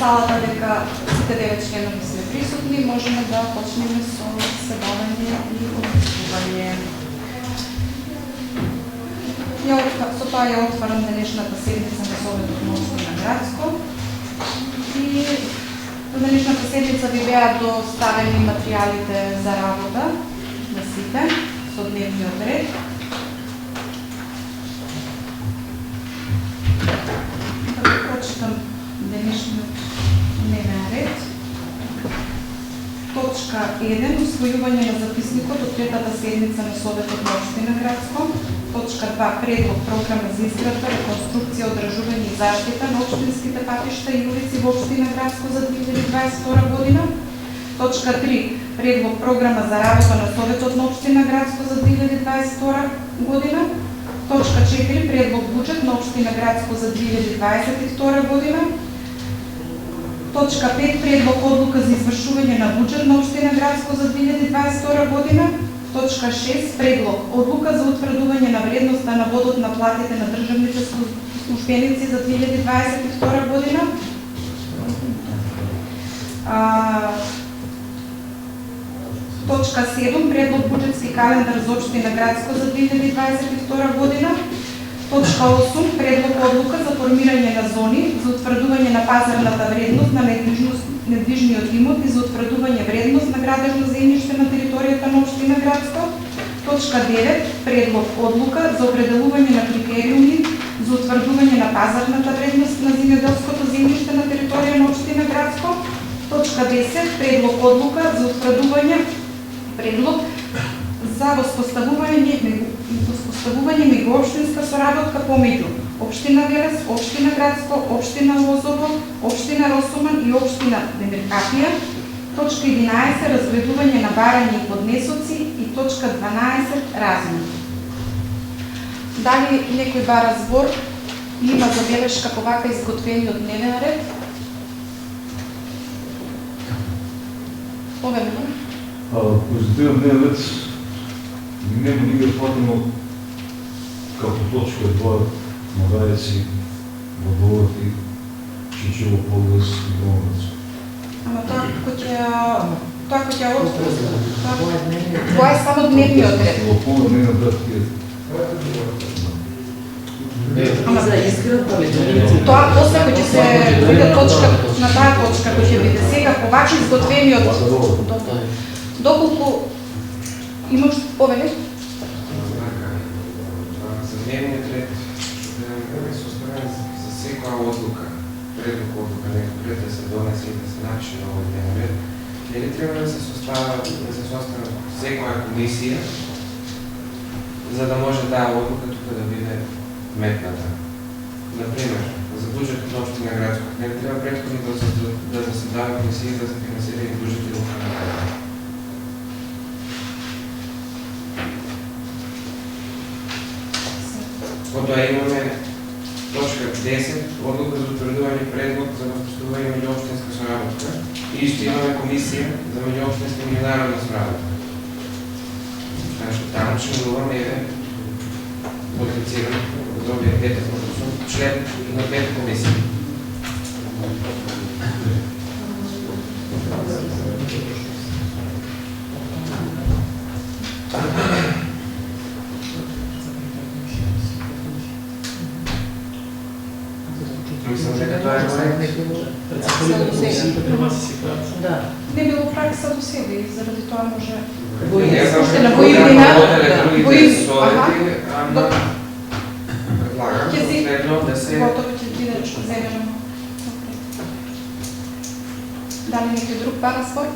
салата дека сите 9 членови сме присутни, можеме да почнеме со заседавање и обсудување. Со тоа ја отварам денешната седница на Советот на општина Градско. И за денешната седница ви беа доставени материјалите за работа на сите со дневниот ред. Да прочитам денешниот дневен ред. Точка 1. Усвојување на записникот од третата седница на Советот на општина Градско. Точка 2. Предлог програма за изградба, реконструкција, одржување и заштита на општинските патишта и улици во општина Градско за 2022 година. Точка 3. Предлог програма за работа на Советот на општина Градско за 2022 година. Точка 4. Предлог буџет на општина Градско за 2022 година. Точка 5. Предлог одлука за извршување на буџет на општина Градско за 2022 година. Точка 6. Предлог одлука за утврдување на вредноста на водот на платите на државните службеници за 2022 година. Точка 7. Предлог буџетски календар за општина Градско за 2022 година. Точка 8. Предлог одлука за формирање на зони за утврдување на пазарната вредност на недвижниот имот и за утврдување вредност на градежно земјиште на територијата на општина Градско. Точка 9. Предлог одлука за определување на критериуми за утврдување на пазарната вредност на земјоделското земјиште на територија на општина Градско. Точка 10. Предлог одлука за утврдување предлог за воспоставување меѓуопштинска соработка помеѓу општина Велес, општина Градско, општина Лозово, општина Росуман и општина Демиркапија. Точка 11. Разгледување на барања и поднесоци и точка 12. Размени. Дали некој бара збор и има забелешка по вака изготвениот дневен ред? Повелено. Позитивен дневен ред нема никак платено како точка тоа Магајци, Водоворот и Чичево, Полгас и Домовец. Ама тоа кој ќе тоа е само дневниот ред. Во полна дневен ред е. Ама за изградба тоа после кој ќе се биде точка на таа точка кој ќе биде сега по вака изготвениот. Доколку имаш повелеш? За дневниот ред составен за секоја одлука, предлог одлука, пред да се донесе и да се начини овој дневен ред, дали треба да се состава секоја комисија, за да може таа одлука тука да биде метната. Например, за буџетот на општина Градско, не треба претходно да заседава комисија да се финансира и буџетот на општина Градско. Потоа имаме точка 10, одлука за утврдување предлог за воспоставување меѓуопштинска соработка. И што имаме комисија за меѓуопштинска меѓународна соработка. Значи, таму членуваме квалифициран за овие двете член на двете комисии. Мислам дека тоа е Не било пракса до себе и заради тоа може Не знам уште на како војудина другите совети, ама предлагам следно да се готово ќе биде земено. Дали некој друг бара спор?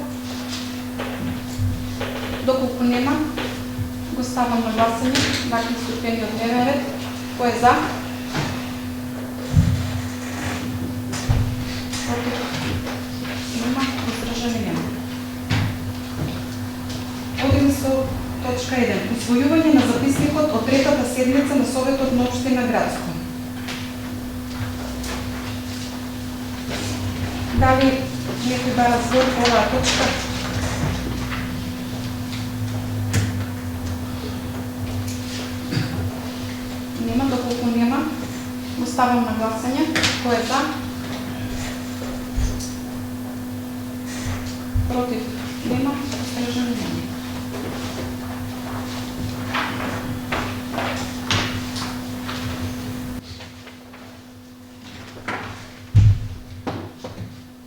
Доколку нема, го ставам на гласање вака изготвениот дневен ред. Кој е за? Нема, воздржани нема. Одиме со точка 1. Усвојување на записникот од третата седница на Советот на општина Градско. Дали некој бара збор по оваа точка? Нема, доколку нема, го ставам на гласање. Кој е за? Против? Нема. Стрежани нема.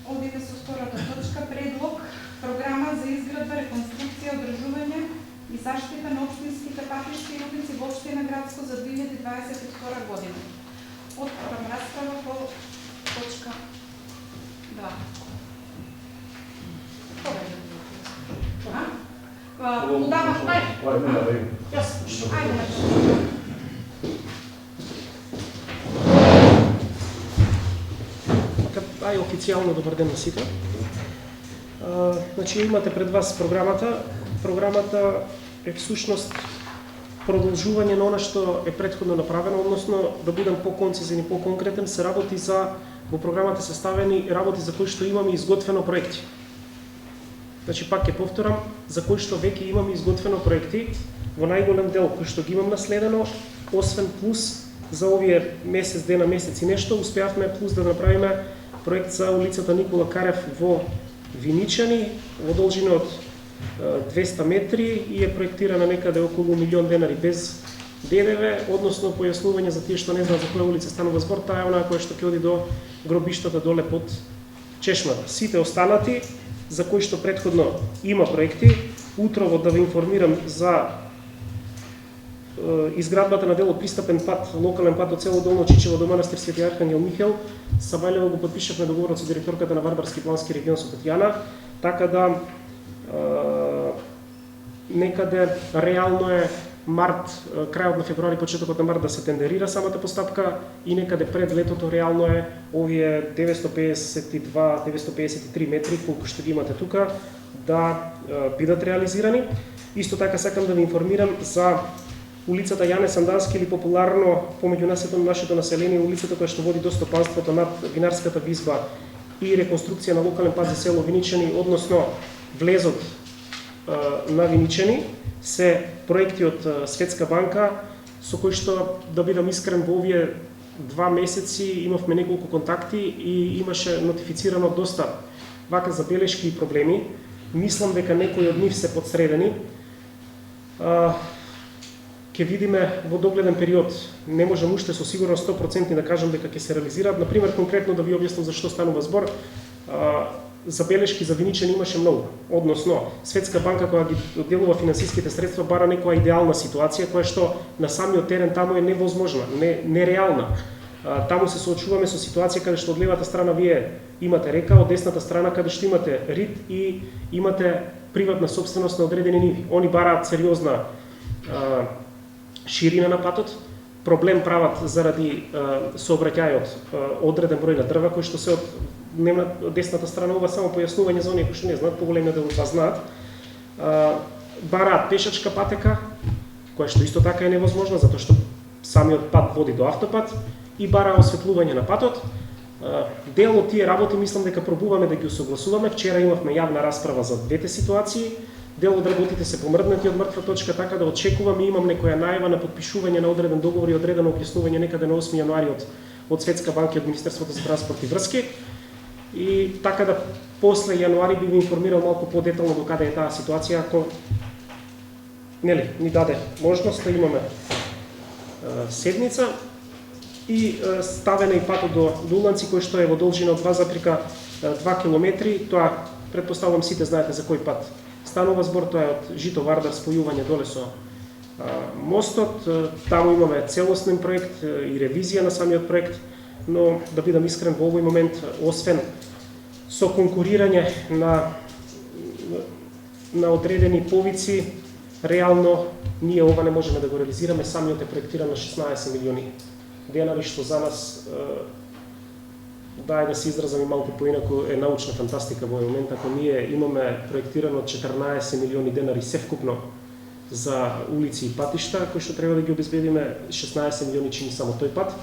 Одиме со втората точка, предлог програма за изградба, реконструкција, одржување и заштита на општинските патишта и улици во општина Градско за 2022 година. Отворам расправа по точка 2. Удавам, ајде. Ај официјално добар ден на сите. Значи имате пред вас програмата. Програмата е всушност продолжување на она што е претходно направено, односно да бидам по-концизен и по-конкретен, се работи за во програмата се ставени работи за кои што имаме изготвено проекти. Значи пак ќе повторам, за кои што веќе имаме изготвено проекти, во најголем дел кои што ги имам наследено, освен плюс за овие месец дена, месец и нешто, успеавме плюс да направиме проект за улицата Никола Карев во Виничани, во должина од 200 метри и е проектирана некаде околу 1 милион денари без ДДВ, односно појаснување за тие што не знаат за која улица станува збор, таа е онаа која што ќе оди до гробиштата доле под чешмата. Сите останати за кои што претходно има проекти, утрово да ве информирам за изградбата на дело пристапен пат, локален пат од село Долно Чичево до манастир Свети Архангел Михел. Сабајлево го подпишавме договорот со директорката на Вардарски плански регион со Татјана, така да некаде реално е март, крајот на февруари, почетокот на март да се тендерира самата постапка и некаде пред летото реално е овие 952-953 метри колку што ги имате тука да бидат реализирани. Исто така сакам да ви информирам за улицата Јане Сандански или популарно помеѓу нашето население улицата која што води до стопанството над винарската визба и реконструкција на локален пат за село Виничани, односно влезот на Виничани, се проекти од Светска банка со кои што, да бидам искрен, во овие 2 месеци имавме неколку контакти и имаше нотифицирано доста вака забелешки и проблеми. Мислам дека некои од нив се подсредени. Ќе видиме во догледен период, не можам уште со сигурност 100% да кажам дека ќе се реализираат. Например, конкретно да ви објаснам за што станува збор, забелешки за Виничани имаше многу. Односно, Светска банка која ги одделува финансиските средства бара некоја идеална ситуација која што на самиот терен таму е невозможна, нереална. Таму се соочуваме со ситуација каде што од левата страна вие имате река, од десната страна каде што имате рид и имате приватна собственост на одредени ниви. Они бараат сериозна ширина на патот, проблем прават заради сообраќајот одреден број на дрва кои што се од десната страна, ова само појаснување за оние кои што не знаат, поголемиот дел од вас знаат. Бараат пешачка патека, која што исто така е невозможна затоа што самиот пат води до автопат и бара осветлување на патот. Дел од тие работи мислам дека пробуваме да ги усогласуваме. Вчера имавме јавна расправа за двете ситуации. Дел од работите се помрднати од мртва точка, така да очекувам и имам некоја најава на подпишување на одреден договор и одредено објаснување некаде на 8 јануари од Светска банка и од Министерството за транспорт и врски. И така да после јануари би ви информирал малку по-детално до каде е таа ситуација, ако ни даде можност да имаме седница. И ставена и патот до Дуланци, кој што е во должина од 2,2 километри. Тоа претпоставувам сите знаете за кој пат станува збор, тоа е од Жито Вардар спојување доле со мостот. Таму имаме целосен проект и ревизија на самиот проект, но да бидам искрен во овој момент, освен со конкурирање на одредени повици, реално ние ова не можеме да го реализираме. Самиот е проектиран на 16 милиони денари, што за нас, дај да се изразам и малку поинаку, е научна фантастика во овој момент. Ако ние имаме проектирано 14 милиони денари севкупно за улици и патишта, кои што треба да ги обезбедиме, 16 милиони чини само тој пат,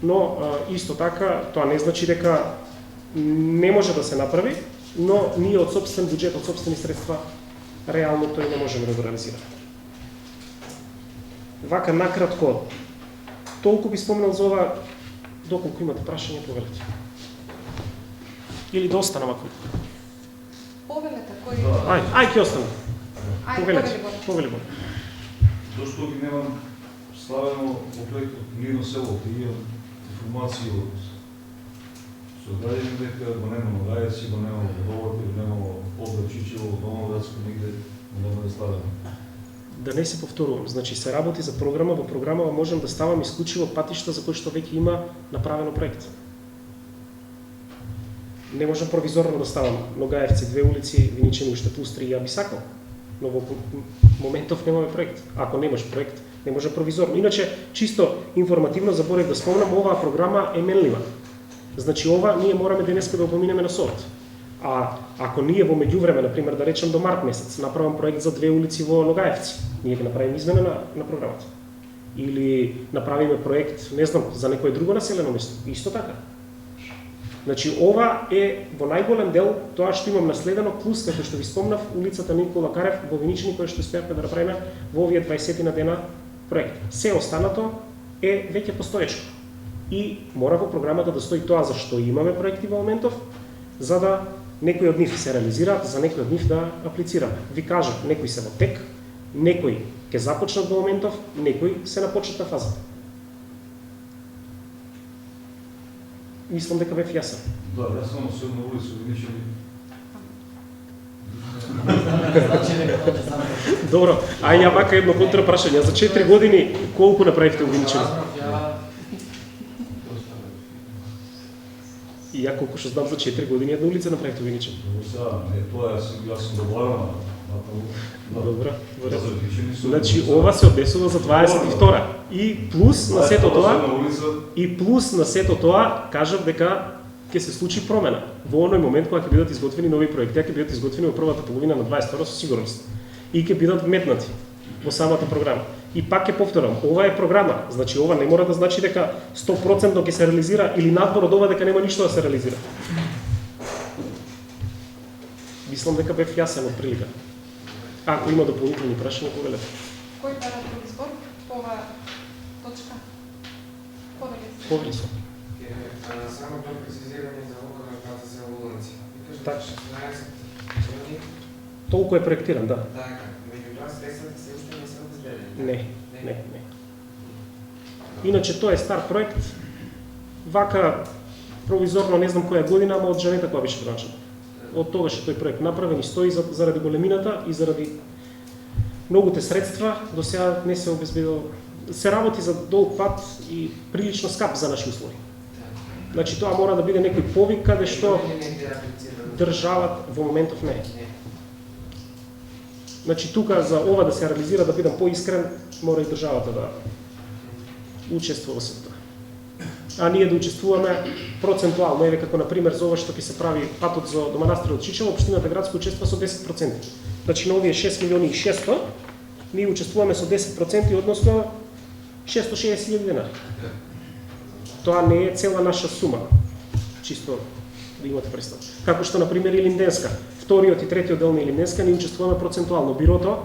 но исто така тоа не значи дека не може да се направи, но ние од собствен буџет, од собствени средства, реално тој не можеме да го реализираме. Вака накратко, толку би спомнал за ова, доколку имате прашање, повелете. Или да останам ако. Повелете, кој Ај, ќе остане. Повели го. Повели го. Зашто ги немам ставено во проектот Мирно село, ти имам информации од сограѓани дека го нема Ногајци, го нема Водовати, го нема Обрачичево, Домоградско, нигде не да ставено. Да не се повторувам, значи се работи за програма, во програмава можем да ставам исклучиво патишта за кои што веќе има направено проект. Не можам провизорно да ставам Ногаевци, 2 улици, Виничани, уште плюс 3, ја би сакал. Но во моментов немаме проект. Ако немаш проект, не може провизорно. Иначе, чисто информативно заборев да спомнам, оваа програма е менлива. Значи ова ние мораме денеска да поминеме на совет. А ако ние во меѓувреме, например, да речем до март месец, направам проект за 2 улици во Ногаевци, ние ќе направиме измена на програмата. Или направиме проект, не знам, за некое друго населено место, исто така. Значи ова е во најголем дел тоа што имам наследено, плюс како што ви спомнав, улицата Никола Карев во Виничани, која што успеавме да направиме во овие 20 на дена проект. Се останато е веќе постоечко. И мора во програмата да стои тоа за што имаме проекти во моментов, за да некои од нив се реализираат, за некои од нив да аплицираме. Ви кажав, некои се во тек, некои ќе започнат во моментов, некои се на почетна фаза. Мислам дека бев јасен. Да, јас сум се на улица Виничани. Добро, а ја вака едно контра прашање. За 4 години колку направивте во Виничани? И ја колку што знам за 4 години една улица направивте во Виничани. Сега, не, тоа јас сум договарам. Добро. Да, за Виничани сум. Значи ова се однесува за 22 и плюс на сето тоа, кажав дека ќе се случи промена. Во оној момент кога ќе бидат изготвени нови проекти, ќе бидат изготвени во првата половина на 22 со сигурност. И ќе бидат вметнати во самата програма. И пак ќе повторам, ова е програма, значи ова не мора да значи дека 100% ќе се реализира или надвор од ова дека нема ништо да се реализира. Мислам дека бев јасен од прилика. Ако има дополнителни прашања, повелете. Кој бара други збор по оваа точка? Повели се. Само тоа прецизирање за локална карта за Луганци. Так. 16 години. Толку е проектиран, да. Така, меѓутоа средствата се уште не се обезбедени. Не. Иначе тоа е стар проект. Вака провизорно не знам која година, ама од Жанета која беше проначена. Од тогаш е тој проект направен и стои заради големината и заради многуте средства, до сега не се обезбедил. Се работи за долг пат и прилично скап за наши услови. Значи тоа мора да биде некој повик каде што државата во моментов не е. Значи тука за ова да се реализира, да бидам поискрен, мора и државата да учествува со тоа. А ние да учествуваме процентуално, еве како на пример за ова што ќе се прави патот до манастирот Чичево, општината градско учества со 10%. Значи на овие 6 милиони и 600 ние учествуваме со 10%, односно 660.000 денари. Тоа не е цела наша сума, чисто да имате представа. Како што, например, и Линденска. Вториот и третиот дел на Линденска ние учествуваме процентуално. Бирото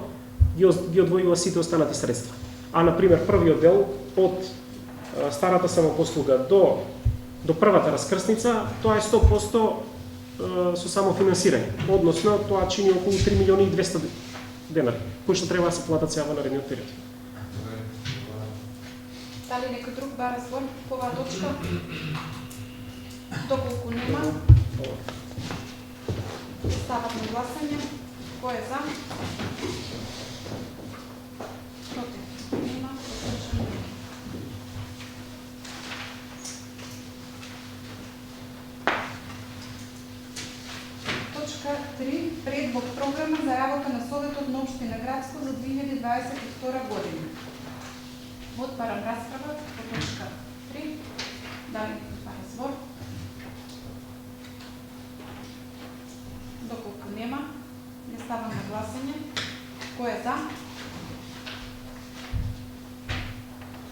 ги одвојува сите останати средства. А, например, првиот дел од старата самопослуга до првата раскрсница, тоа е 100% со самофинансирање. Односно, тоа чини околу 3 милиони и 200 денари, кои што треба да се платат сега во наредниот период. Дали некој друг бара збор по оваа точка? Доколку нема, стават на гласање. Кој е за? Против? Нема. Точка 3. Предлог програма за работа на Советот на Општина Градско за 2022 година. Отварам расправа по точка 3. Дали бара збор? Доколку нема, не ставам на гласање. Кој е за?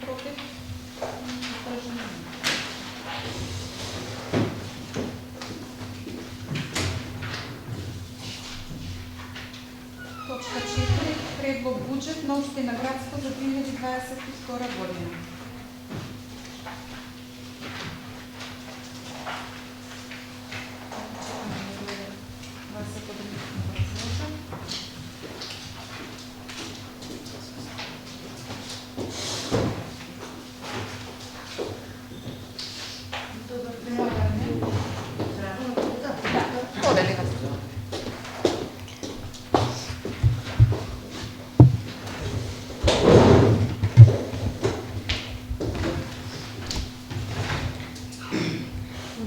Против? Издржани? Точка 4. Предлог буџет на Општина Градско за 2022 година.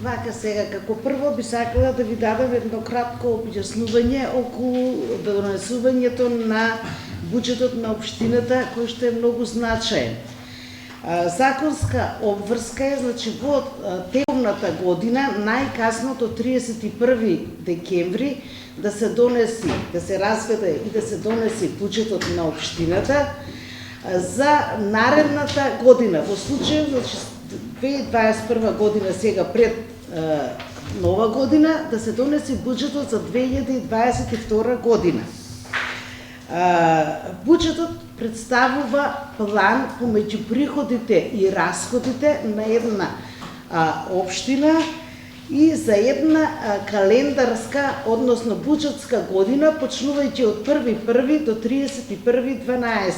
Вака сега, како прво би сакала да ви дадам едно кратко објаснување околу донесувањето на буџетот на општината, кој што е многу значаен. Законска обврска е, значи, во тековната година, најкасно до 31 декември, да се донеси, да се разведе и да се донеси буџетот на општината за наредната година. Во случај, значи, 2021 година сега пред нова година, да се донеси буџетот за 2022 година. Буџетот представува план помеѓу приходите и расходите на една општина и за една календарска, односно буџетска година, почнувајќи од 1.1. до 31.12.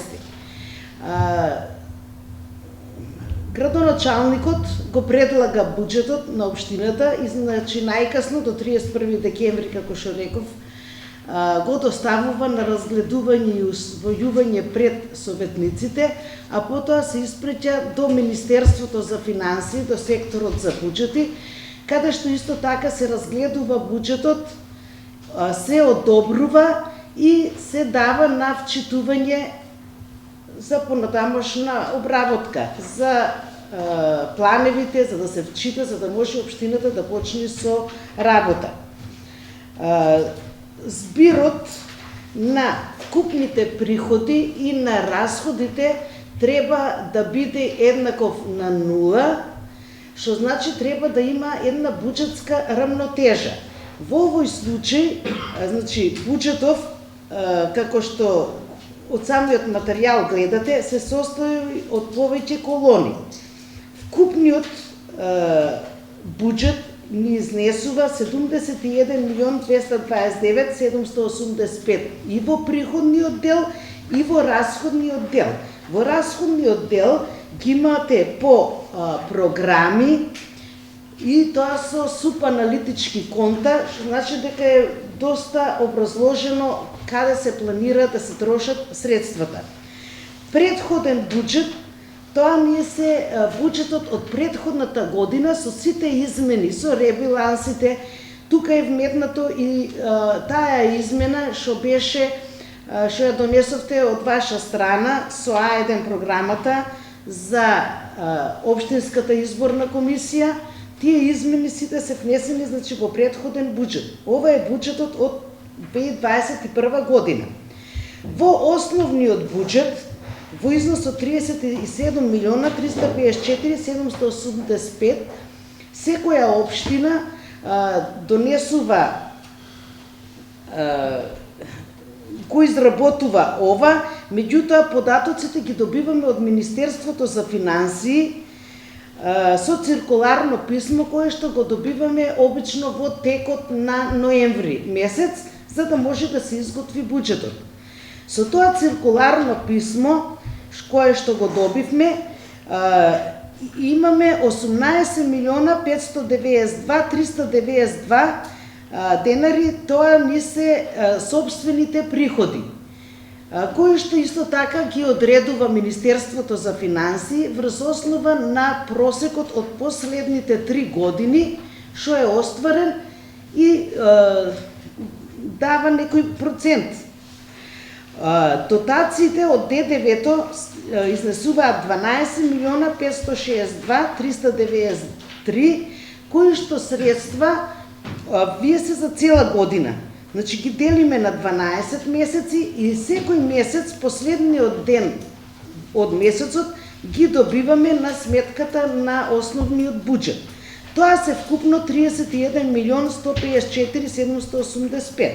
Градоначалникот го предлага буџетот на општината и, значи, најкасно до 31 декември, како што реков, го доставува на разгледување и усвојување пред советниците, а потоа се испреќа до Министерството за финансии, до секторот за буџети, каде што исто така се разгледува буџетот, се одобрува и се дава на вчитување за понатамошна обработка, за планевите, за да се вчита, за да може општината да почне со работа. Збирот на купните приходи и на расходите треба да биде еднаков на нула, што значи треба да има една буџетска рамнотежа. Во овој случај, значи, буџетов, како што од самиот материјал гледате, се состои од повеќе колони. Вкупниот буџет ни изнесува 71.229.785 и во приходниот дел и во расходниот дел. Во расходниот дел ги имате по програми и тоа со субаналитички конта, што значи дека е доста образложено каде се планира да се трошат средствата. Предходен буџет, тоа ние се буџетот од предходната година со сите измени, со ребалансите. Тука е вметнато и таа измена што беше, што ја донесовте од ваша страна со А1 програмата за општинската изборна комисија. Тие измени сите се внесени, значи, во предходен буџет. Ова е буџетот од 2021 година. Во основниот буџет, во износ од 37.354.785, секоја општина донесува, го изработува ова, меѓутоа податоците ги добиваме од Министерството за финансии со циркуларно писмо кое што го добиваме обично во текот на ноември месец, за да може да се изготви буџетот. Со тоа циркуларно писмо кое што го добивме, имаме 18.592.392 денари, тоа ни се собствените приходи, кои што исто така ги одредува Министерството за финансии врз основа на просекот од последните 3 години, што е остварен и дава некој процент. Дотациите од ДДВ-то изнесуваат 12.562.393, кои што средства вие се за цела година. Значи ги делиме на 12 месеци и секој месец, последниот ден од месецот, ги добиваме на сметката на основниот буџет. Тоа се вкупно 31.154.785.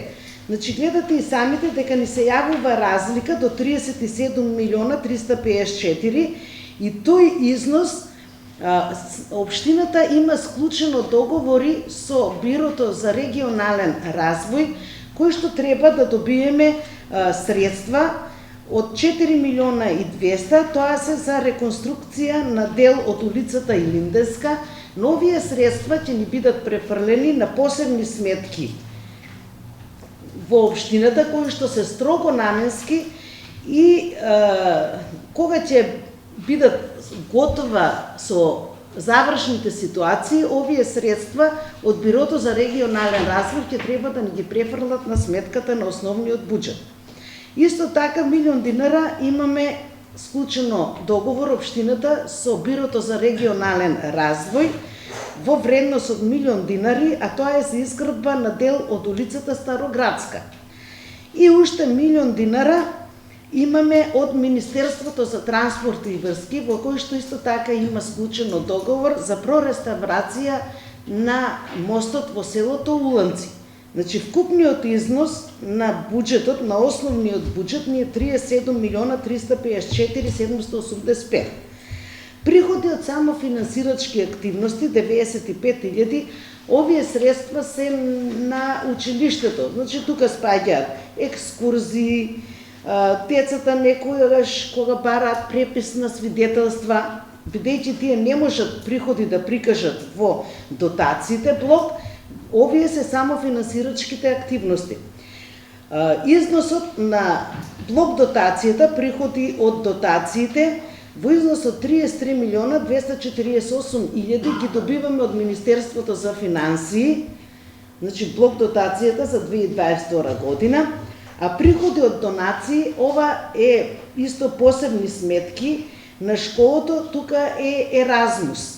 Значи гледате и самите дека ни се јавува разлика до 37.354 и тој износ општината има склучено договори со Бирото за регионален развој, кои што треба да добиеме средства од 4.200.000, тоа се за реконструкција на дел од улицата Илинденска, но овие средства ќе ни бидат префрлени на посебни сметки во општината, кои што се строго наменски и кога ќе бидат готова со завршните ситуации, овие средства од Бирото за регионален развој ќе треба да ни ги префрлат на сметката на основниот буџет. Исто така, 1 милион динара имаме склучено договор општината со Бирото за регионален развој во вредност од 1 милион динари, а тоа е за изградба на дел од улицата Староградска. И уште 1 милион динара имаме од Министерството за транспорт и врски, во кој што исто така има склучено договор за прореставрација на мостот во селото Уланци. Значи, вкупниот износ на буџетот, на основниот буџет ни е 37 милиона 354 785. Приходи од само финансирачки активности 95.000, овие средства се на училиштето. Значи, тука спаѓаат екскурзии, децата некојаш кога бараат препис на свидетелства, бидејќи тие не можат приходи да прикажат во дотациите блок, овие се само финансирачките активности. Износот на блок дотацијата, приходи од дотациите, во износ од 33 милиона 248.000 ги добиваме од Министерството за финансии, значи блок дотацијата за 2022 година, а приходи од донации, ова е исто посебни сметки на школото, тука е Еразмус.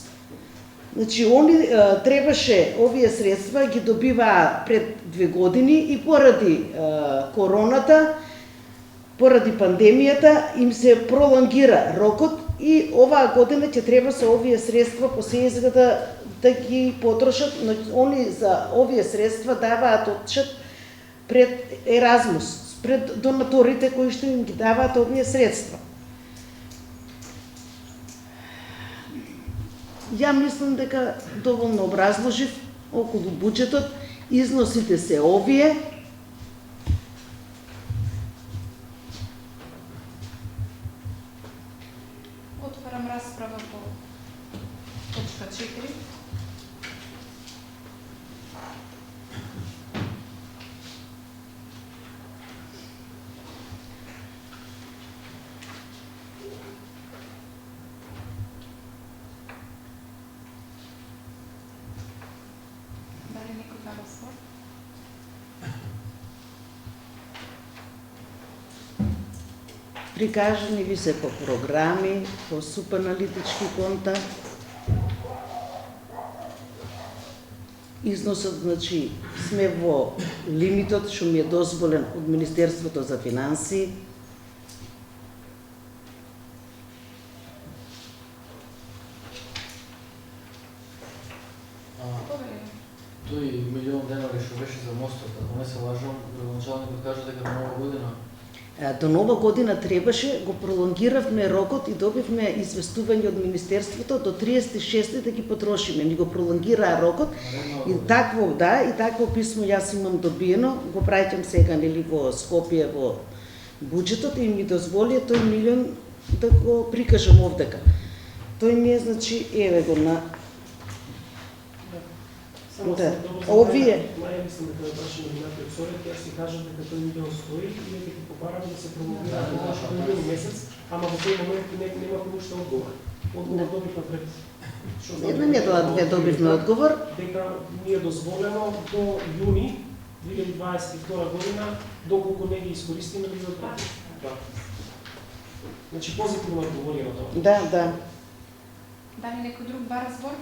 Значи, они требаше овие средства ги добиваа пред 2 години и поради короната, поради пандемијата им се пролонгира рокот и оваа година ќе треба со овие средства по се изгледа да ги потрошат, но они за овие средства даваат отчет пред Еразмус, пред донаторите кои што им ги даваат овие средства. Ја мислам дека доволно образложив околу буџетот, износите се овие. Отварам расправа по точка 4. Дали некој дава спор? Прикажани ви се по програми, по супаналитички конта. Износот, значи, сме во лимитот што ми е дозволен од Министерството за финансии. Тој милион денари што беше за мостот, ако не се лажам, градоначалникот кажа дека до нова година. До нова година требаше, го пролонгиравме рокот и добивме известување од Министерството до 36 да ги потрошиме. Ни го пролонгираа рокот и такво, да, и такво писмо јас имам добиено, го праќам сега нели во Скопје во буџетот и ми дозволи тој милион да го прикажам овдека. Тој ми е, значи, еве го на да. Овие Маја мислам дека да прашаме минатиот совет, јас си кажам дека тој милион стои и дека ќе побарам да се пролонгира до јуни месец, ама во тој момент нема уште одговор. Одговор добивме пред една недела две добивме одговор дека ни е дозволено до јуни 2022 година, доколку не ги искористиме да ги отпратиме. Значи позитивно одговори на тоа. Да. Дали некој друг бара збор?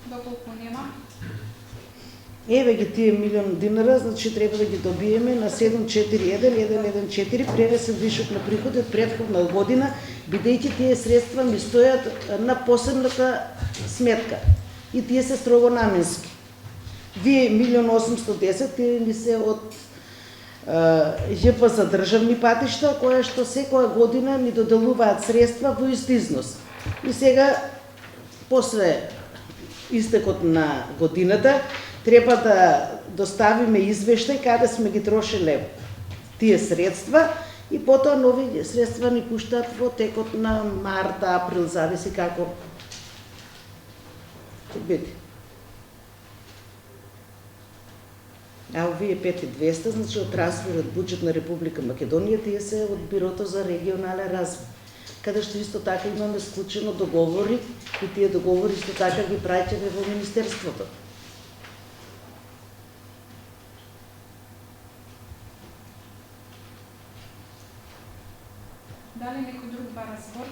Доколку нема. Еве ги тие милион динара, значи треба да ги добиеме на 741-114 пренесен вишок на приходи од претходна година, бидејќи тие средства ми стојат на посебната сметка и тие се строго наменски. Вие 1.810.000 тие ни се од ЈП за државни патишта, која што секоја година ни доделуваат средства во ист износ. И сега, после истекот на годината, треба да доставиме извештај каде сме ги трошиле тие средства и потоа нови средства ни пуштаат во текот на март, април, зависи како ќе биде. А овие 5200, значи од трансферот буџет на Република Македонија, тие се од Бирото за регионален развој. каде што исто така имаме склучено договори и тие договори исто така ги праќаме во Министерството. Дали некој друг бара збор?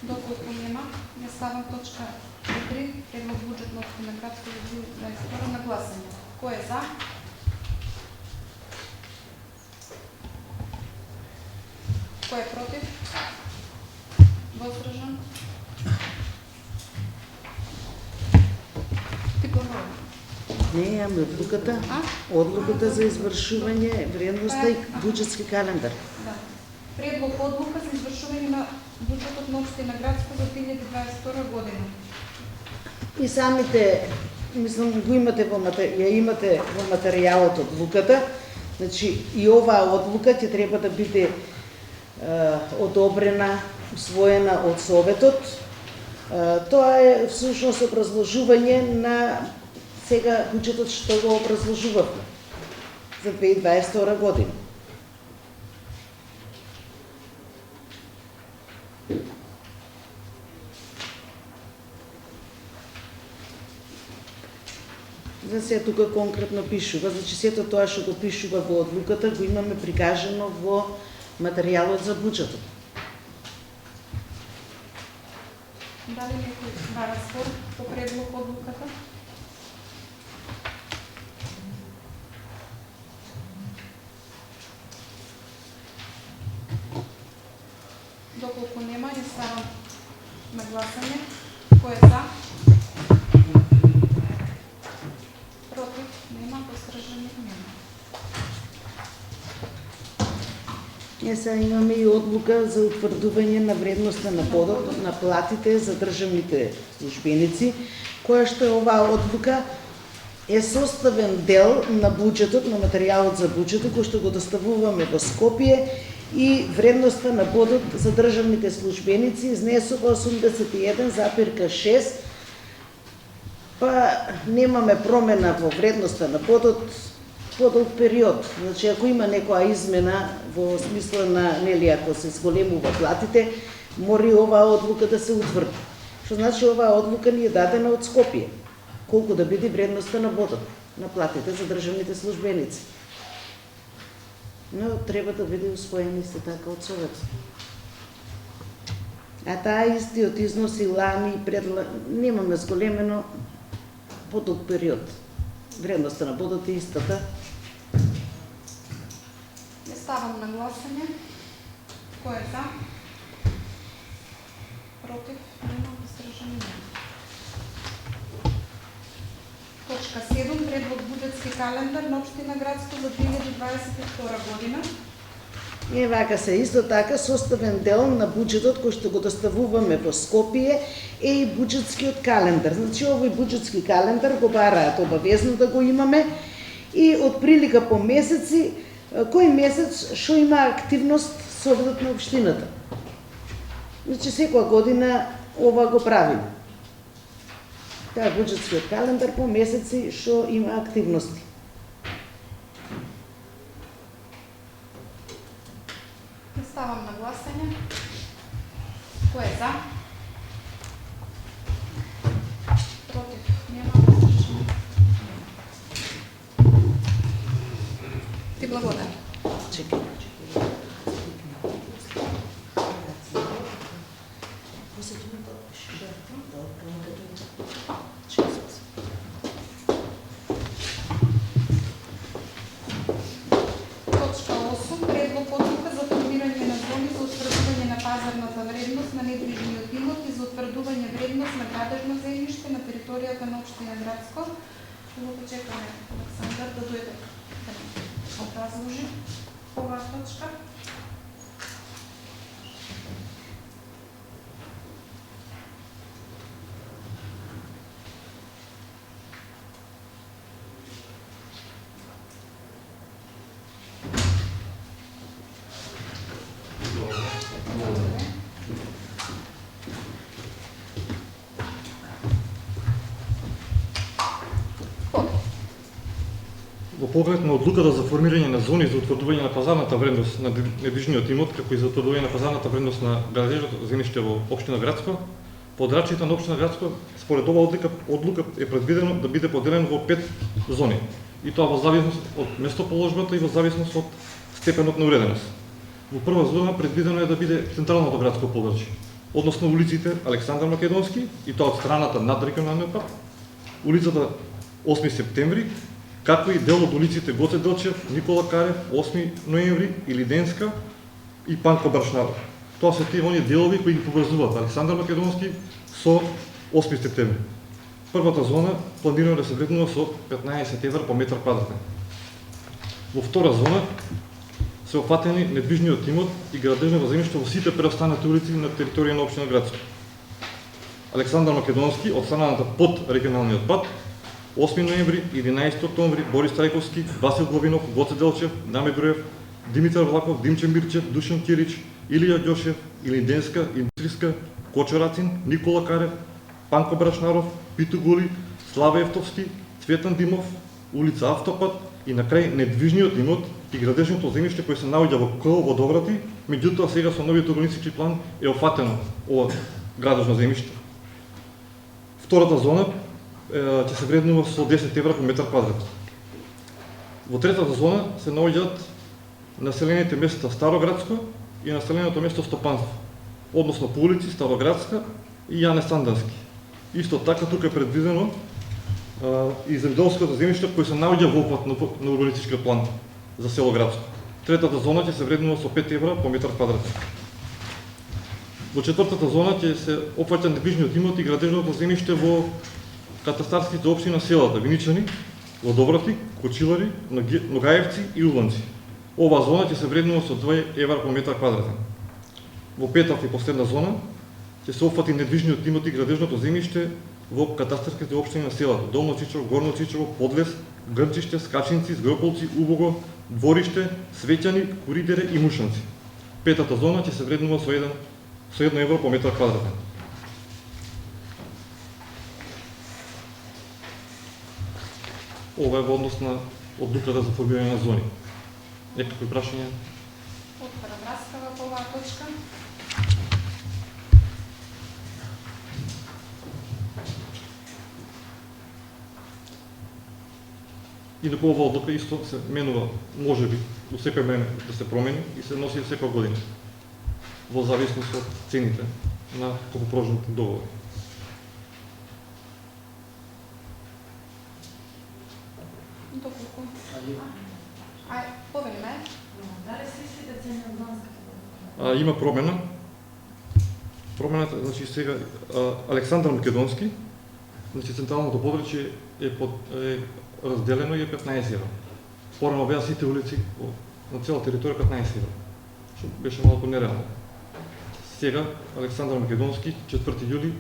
Доколку нема, ја ставам точка 4, предлог буџет на општина Градско за 2022 на гласање. Кој е за? Кој е против? Воздржан? Ти говори. Не, ами одлуката за извршување вредноста и буџетски календар. Да. Предлог одлука за извршување на буџетот на општина Градско за 2022 година. И самите, мислам, го имате ја имате во материјалот одлуката. Значи, и оваа одлука ќе треба да биде одобрена, усвоена од Советот. Тоа е всушност образложување на сега буџетот што го образложувавме за 2022 година. За сега тука конкретно пишува, значи сето тоа што го пишува во одлуката го имаме прикажано во материјалот за буџетот. Дали некој бара збор по предлог одлуката? Доколку нема, ја ставам на гласање. Кој е за? Против? Нема. Воздржани? Нема. Сега имаме и одлука за утврдување на вредноста на подот на платите за државните службеници, која што е оваа одлука е составен дел на буџетот, на материјалот за буџетот кој што го доставуваме во Скопје и вредноста на бодот за државните службеници изнесува 81,6, па немаме промена во вредноста на бодот подолг период. Значи, ако има некоја измена во смисла на, нели, ако се зголемува платите, мори оваа одлука да се утврди. Што значи оваа одлука ни е дадена од Скопје, колку да биде вредноста на бодот, на платите за државните службеници. Но треба да биде усвоен исто така од Советот. А таа истиот износ и лани немаме зголемено подолг период. Вредноста на бодот е истата. Ја ставам на гласање. Кој е за? Против? Нема. Воздржани? Нема. Точка 7. Предлог буџетски календар на општина Градско за 2022 година. И вака се исто така составен дел на буџетот кој што го доставуваме во Скопје е и буџетскиот календар. Значи овој буџетски календар го бараат обавезно да го имаме и од прилика по месеци, кој месец што има активност Советот на општината. Значи секоја година ова го правиме. Тоа е буџетскиот календар по месеци што има активности. Ставам на гласање. Кој е за? Против? Нема. Воздржани? Ти благодарам. Чекај. Точка 8. Предлог одлука за формирање на зони за утврдување на пазарната вредност на недвижниот имот и за утврдување вредност на градежно земјиште на територијата на општина Градско. Го почекаме Александар да дојде да образложи оваа точка. Во поглед на одлуката за формирање на зони за утврдување на пазарната вредност на недвижниот имот, како и за утврдување на пазарната вредност на градежното земјиште во општина Градско, подрачјето на општина Градско според ова одлука е предвидено да биде поделено во 5 зони, и тоа во зависност од местоположбата и во зависност од степенот на уреденост. Во прва зона предвидено е да биде централното градско подрачје, односно улиците Александар Македонски и тоа од страната над регионалниот пат, улицата 8 септември, како и дел од улиците Гоце Делчев, Никола Карев, 8 ноември, Илиденска и Панко Брашнаров. Тоа се тие оние делови кои ги поврзуваат Александар Македонски со 8 септември. Првата зона планирано да се вреднува со 15 евра по метар квадратен. Во втора зона се опфатени недвижниот имот и градежно земјиште во сите преостанати улици на територија на општина Градско. Александар Македонски од страната под регионалниот пат, 8 ноември, 11 октомври, Борис Трајковски, Васил Главинов, Гоце Делчев, Дами Броев, Димитар Влаков, Димче Мирчев, Душан Кирич, Илија Ѓошев, Илиденска, Индустријска, Кочо Рацин, Никола Карев, Панко Брашнаров, Пито Гули, Слава Евтовски, Цветан Димов, улица Автопат и на крај недвижниот имот и градежното земјиште кој се наоѓа во КЛ Водоврати, меѓутоа сега со новиот урбанистички план е опфатено ова градежно земјиште. Втората зона ќе се вреднува со 10 евра по метар квадратен. Во третата зона се наоѓаат населените места Староградско и населеното место Стопанство, односно по улици Староградска и Јане Сандански. Исто така тука е предвидено и земјоделското земјиште кој се наоѓа во опфат на урбанистичкиот план за село Градско. Третата зона ќе се вреднува со 5 евра по метар квадратен. Во четвртата зона ќе се опфаќа недвижниот имот и градежното земјиште во катастарските општини на селата Виничани, Водоврати, Кочилари, Ногаевци и Уланци. Ова зона ќе се вреднува со 2 евра по метар квадратен. Во петата и последна зона ќе се опфати недвижниот имот и градежното земјиште во катастарските општини на селата Долно Чичево, Горно Чичево, Подлес, Грнчиште, Скачинци, Згрополци, Убого, Двориште, Свеќани, Коридере и Мушанци. Петата зона ќе се вреднува со 1 евро по метар квадратен. Ова е во однос на одлуката за формирање на зони. Некакви прашања? Отварам расправа по оваа точка. И дека ова одлука исто се менува, можеби, во секој време да се промени и се носи секоја година, во зависност од цените на купопродажните договори. Доколку? Повели ме. Дали се истите цени од банската? Има промена. Промената, значи сега Александар Македонски, значи централното подрачје е разделено и е 15 евра. Порано беа сите улици на цела територија 15 евра, што беше малку нереално. Сега Александар Македонски, 4 јули,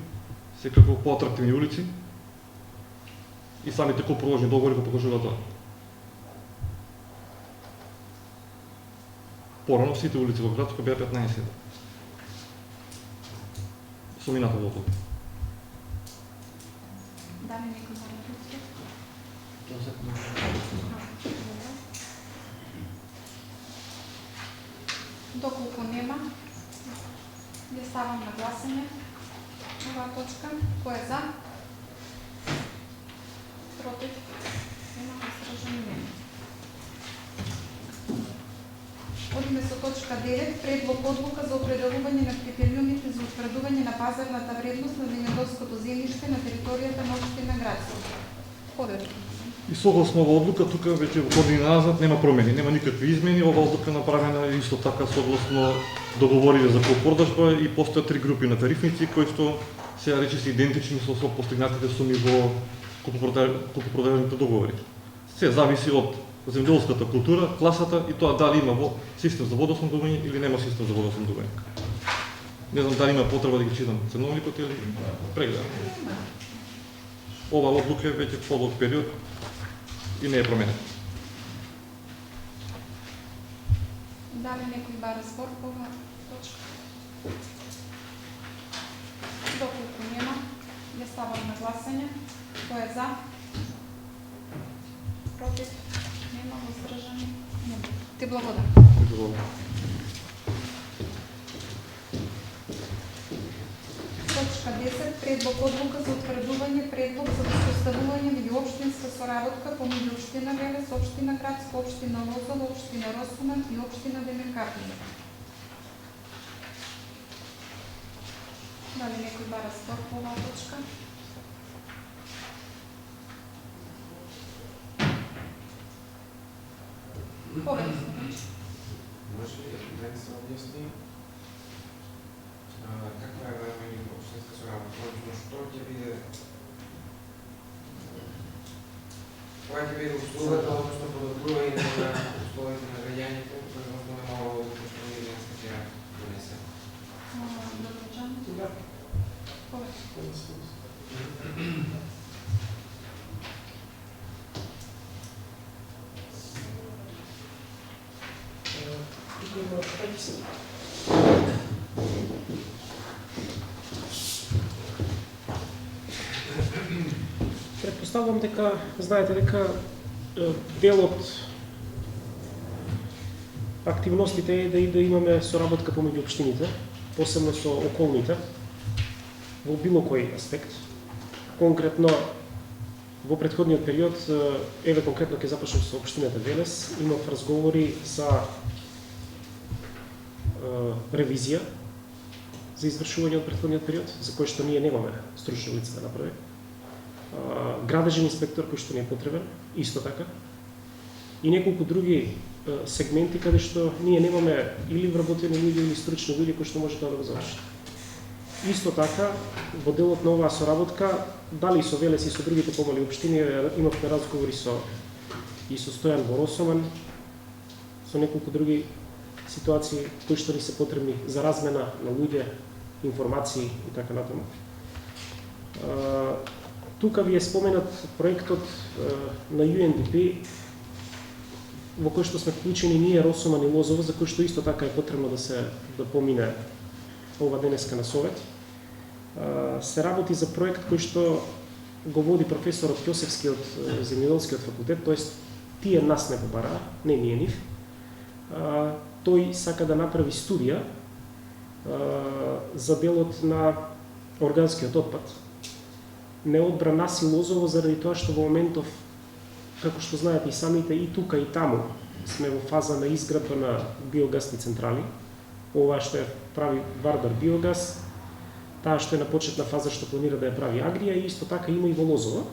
секако поатрактивни улици и самите купопродажни договори го покажуваат тоа. Порано сите улици во Градско беа 15 евра. Со мината во одлука. Дали некој за реплика? Тоа се Доколку нема, ја ставам на гласање оваа точка. Кој е за? Против? Нема, воздържани нема. Одиме со точка 9, предлог одлука за определување на критериумите за утврдување на пазарната вредност на земјоделското земјиште на територијата на општина Градско. Повели. И согласно ова одлука, тука веќе во година назад нема промени, нема никакви измени. Ова одлука направена исто така согласно договорите за купопродажба и постојат 3 групи на тарифници кои што се речиси идентични со постигнатите суми во купопродажните договори. Се зависи од земјоделската култура, класата и тоа дали има систем за водоснабдување или нема систем за водоснабдување. Не знам дали има потреба да ги читам ценовникот или прегледам. Ова одлука е веќе подолг период и не е променена. Дали некој бара збор по оваа точка? Доколку нема, ја ставам на гласање. Кој е за? Против? Нема. Нема возражање? Нема. Ти благодарам. Точка 10. Предлог одлука за утврдување предлог за успоставување меѓуопштинска соработка помеѓу општина Велес, општина Градско, општина Лозово, општина Росуман и општина Демиркапине. Дали некој бара спор по оваа точка? Повеќе. Може ли да ни се објасни каква е меѓуопштинска соработка, односно што ќе биде кога ќе биде услугата, односно подобрување на условите на граѓаните, кои е нова одлука што ние денеска ќе донесеме. Да. Повеќе. Предпоставувам дека знаете дека дел од активностите е да имаме соработка помеѓу општините, посебно со околните, во било кој аспект. Конкретно во претходниот период, еве конкретно ќе започнем со општината Велес, имав разговори за ревизија за извршување од претходниот период, за кој што ние немаме стручно лице да направи. Градежен инспектор кој што ни е потребен, исто така. И неколку други сегменти каде што ние немаме или вработени луѓе или стручни луѓе кои што може да го завршат. Исто така, во делот на оваа соработка, дали со Велес и со другите помали општини, имавме разговори и со Стојан во Росоман, со неколку други ситуации кои што ни се потребни за размена на луѓе, информации и така натаму. Тука ви е споменат проектот на UNDP во кој што сме вклучени ние, Росоман и Лозово, за кој што исто така е потребно да помине ова денеска на совет. Се работи за проект кој што го води професорот Ќосевски од Земјоделскиот факултет, тоест тие нас не побараа, не ние нив. Тој сака да направи студија за делот на органскиот отпад. Не одбра нас и Лозово заради тоа што во моментов, како што знаете и самите, и тука и таму сме во фаза на изградба на биогасни централи. Ова што прави Вардар биогаз, таа што е на почетна фаза што планира да ја прави Агрија, и исто така има и во Лозово.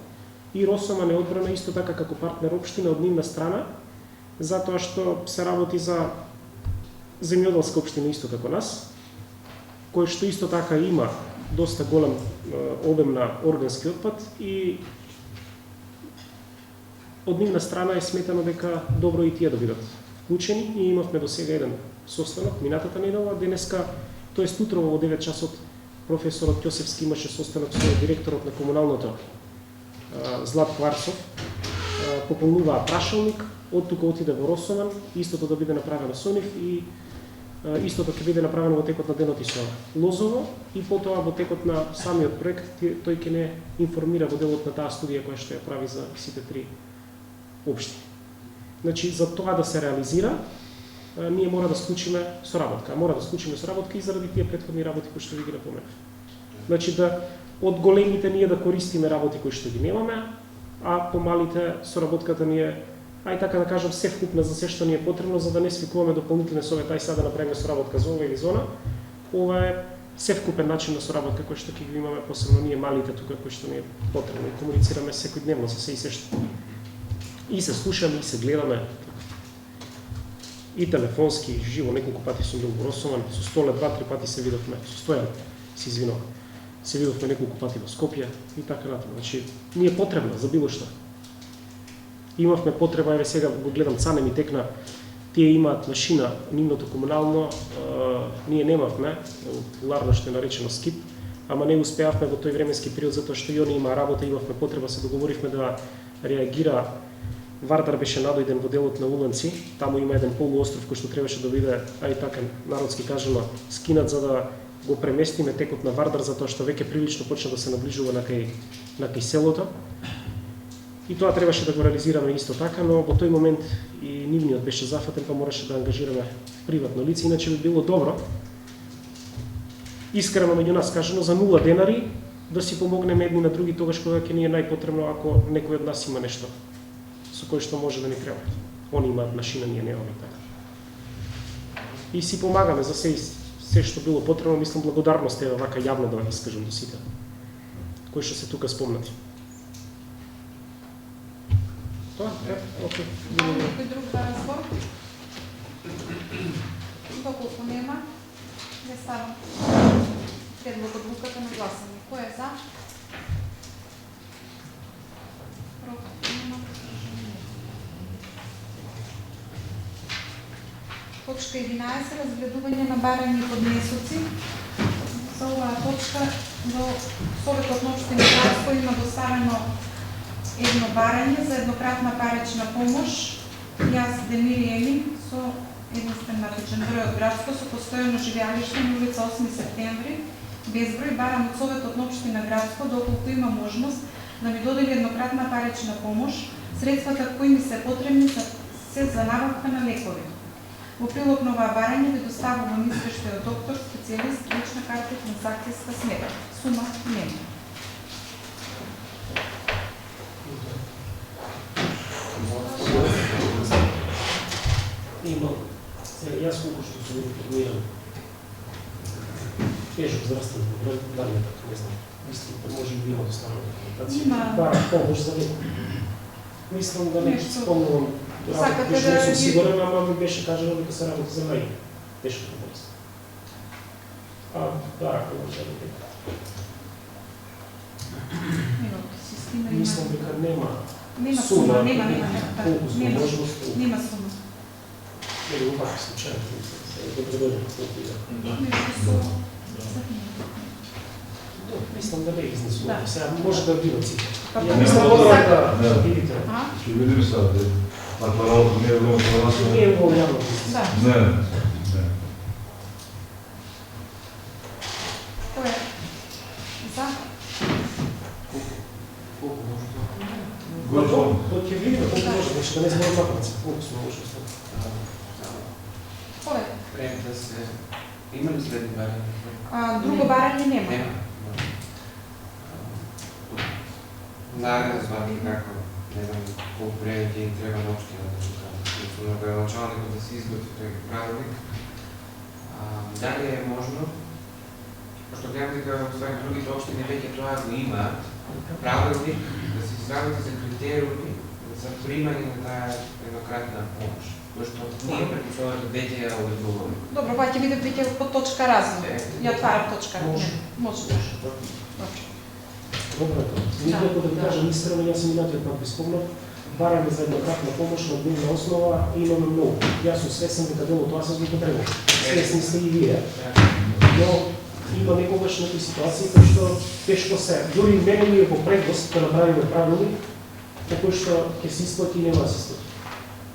И Росоман е одбрана исто така како партнер општина од нивна страна, затоа што се работи за земјоделска општина исто како нас, кој што исто така има доста голем обем на органски отпад, и од нивна страна е сметано дека добро и тие да бидат вклучени. Ние имавме до сега еден состанок минатата недела, денеска, тоест утрово во 9 часот, професорот Ќосевски имаше состанок со директорот на комуналното Златко Арсов, пополнуваа прашалник, од тука отиде во Росоман, истото да биде направено со нив, и истото ќе биде направено во текот на денот и со Лозово, и потоа во текот на самиот проект тој ќе не информира во делот на таа студија која што ја прави за сите три општини. Значи, за тоа да се реализира, ние мора да склучиме соработка. Мора да склучиме соработка и заради тие претходни работи кои што ви ги напоменав. Значи, да од големите ние да користиме работи кои што ги немаме, а по малите соработката ни е, ај така да кажам, се вкупна за се што ни е потребно, за да не свикуваме дополнителни совет, ај сега да направиме соработка за ова или за она. Ова е се вкупен начин на соработка кој што ќе ги имаме, посебно ние малите тука кои што ни е потребно. И комуницираме секојдневно со се и се што. И се слушаме, и се гледаме. И телефонски, и живо, неколку пати сум бил во Росоман, со Столе 2-3 пати се видовме, со Стојан, се извинувам, се видовме неколку пати во Скопје и така натаму. Значи, ни е потребно за било што. Имавме потреба, еве сега го гледам, Цане ми текна, тие имаат машина, нивното комунално, ние немавме, ларно што е наречено скип, ама не успеавме во тој временски период, затоа што и они има работа, имавме потреба, се договоривме да реагира. Вардар беше надојден во делот на Уланци, таму има еден полуостров кој што требаше да биде, ај така народски кажано, скинат за да го преместиме текот на Вардар, затоа што веќе прилично почна да се наближува на кај селото. И тоа требаше да го реализираме исто така, но во тој момент и нивниот беше зафатен, па мораше да ангажираме приватно лице, иначе би било добро, искрено меѓу нас кажано, за 0 денари да си помогнеме едни на други тогаш кога ќе ни е најпотребно, ако некој од нас има нешто со кој што може да ни треба. Они имаат машина, ние немаме така. И си помагаме за се што било потребно, мислам благодарност е вака јавно да искажам до сите кои што се тука спомнати. Тоа е, окей. Некој друг за разбор? Доколку нема, ја ставам предлог одлуката на гласање. Кој е за? Против? Нема. Точка 11. Разгледување на барања и поднесоци. За оваа точка до Советот на општина Градско има доставено едно барање за еднократна парична помош. Јас Демири Емин со единствен матичен број од Градско со постојано живеалиште на улица 8 септември. Безброј барам од Советот на општина Градско доколку има можност да ми додели еднократна парична помош. Средствата кои ми се потребни се за набавка на лекови. Во прилог на оваа барање ви доставувам извештај од доктор, специјалист, лична карта и трансакцијска сметка. Сума нема. Има. Јас колку што сум информиран. Тежок здравствен проблем, дали е така, не знам. Мислам, да може би има доставена документација. Има. Да, помош за лекови. Мислам да не спомнувам. Сакате Беше да не сум ги- сигурен, ама ми беше кажано дека се работи за мај. Тешка болест. Да, ако може да дека. Нема система, има. Мислам дека нема Нема сума. сума, нема. Колку сме Нема. можност. Нема сума. Или опак случајно. Добре дојде колку и да. Нешто со... Мислам да не изнесувам. Да. Сега може да видат сите. Па Ја тоа мислам мислам добро дека- да Да. видите. А? Ще видим сега, ако работа не е време за нас. Не е во јавно. Да. Не. Кој е? За? Колку може тоа? Готово. Тоа ќе видиме колку може, значи да не зборам напред, колку сме можности. Кој е? Времето се... Има ли следни барања? Друго барање нема. Нема. Наредно звати како, не знам колку време ќе им треба на општината тука. Мислам на градоначалникот да се изготви тој правилник. Дали е можно, пошто гледам дека во другите општини веќе тоа го имаат, правилник да се изработи за критериуми за примање на таа еднократна помош. Кој што ние предпочитуваме веќе ја одредуваме. Добро, па ќе биде веќе по точка развој. Ја отварам точка. Може. Може. Добро. Добро е тоа. Никако да ви кажам искрено, јас сум минатиот пат ви спомнав, бараме за еднократна помош на дневна основа и имаме многу. Јас сум свесен дека дело тоа се злоупотребува. Свесни сте и вие. Но има некогаш некои ситуации кои што тешко се, дури мене ми е по предност да направиме правилник по кој што ќе се исплати и нема да се исплати.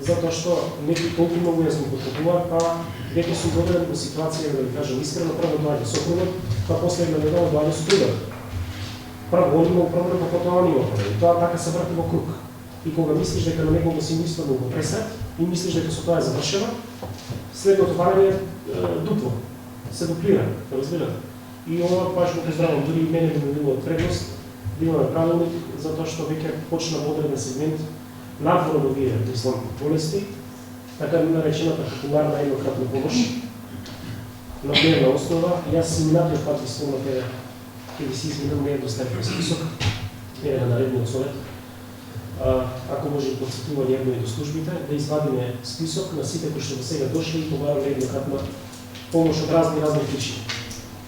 Затоа што некои толку многу ја злоупотребуваат, па веќе сум доведен во ситуација да ви кажам искрено, прво доаѓа сопругот, па после една недела доаѓа сопругот. Прво он имал проблем, па потоа он имал проблем. Тоа така се врти во круг. И кога мислиш дека на некого си мислил да го пресрет и мислиш дека со тоа е завршено, следното барање дупло се дуплира, разбирате. И ова баш го поздравам, дури и мене ми било предност да имаме правилник, затоа што веќе почна во одреден сегмент надвор од овие мислам болести, така наречената популарна еднократна помош на дневна основа. Јас си минатиот пат ви спомнав ќе ви се изминам неедностепен список, е на наредниот совет. Ако може и подсетување едно и до службите, да извадиме список на сите кои што до сега дошли и побарале еднократна помош од разни причини.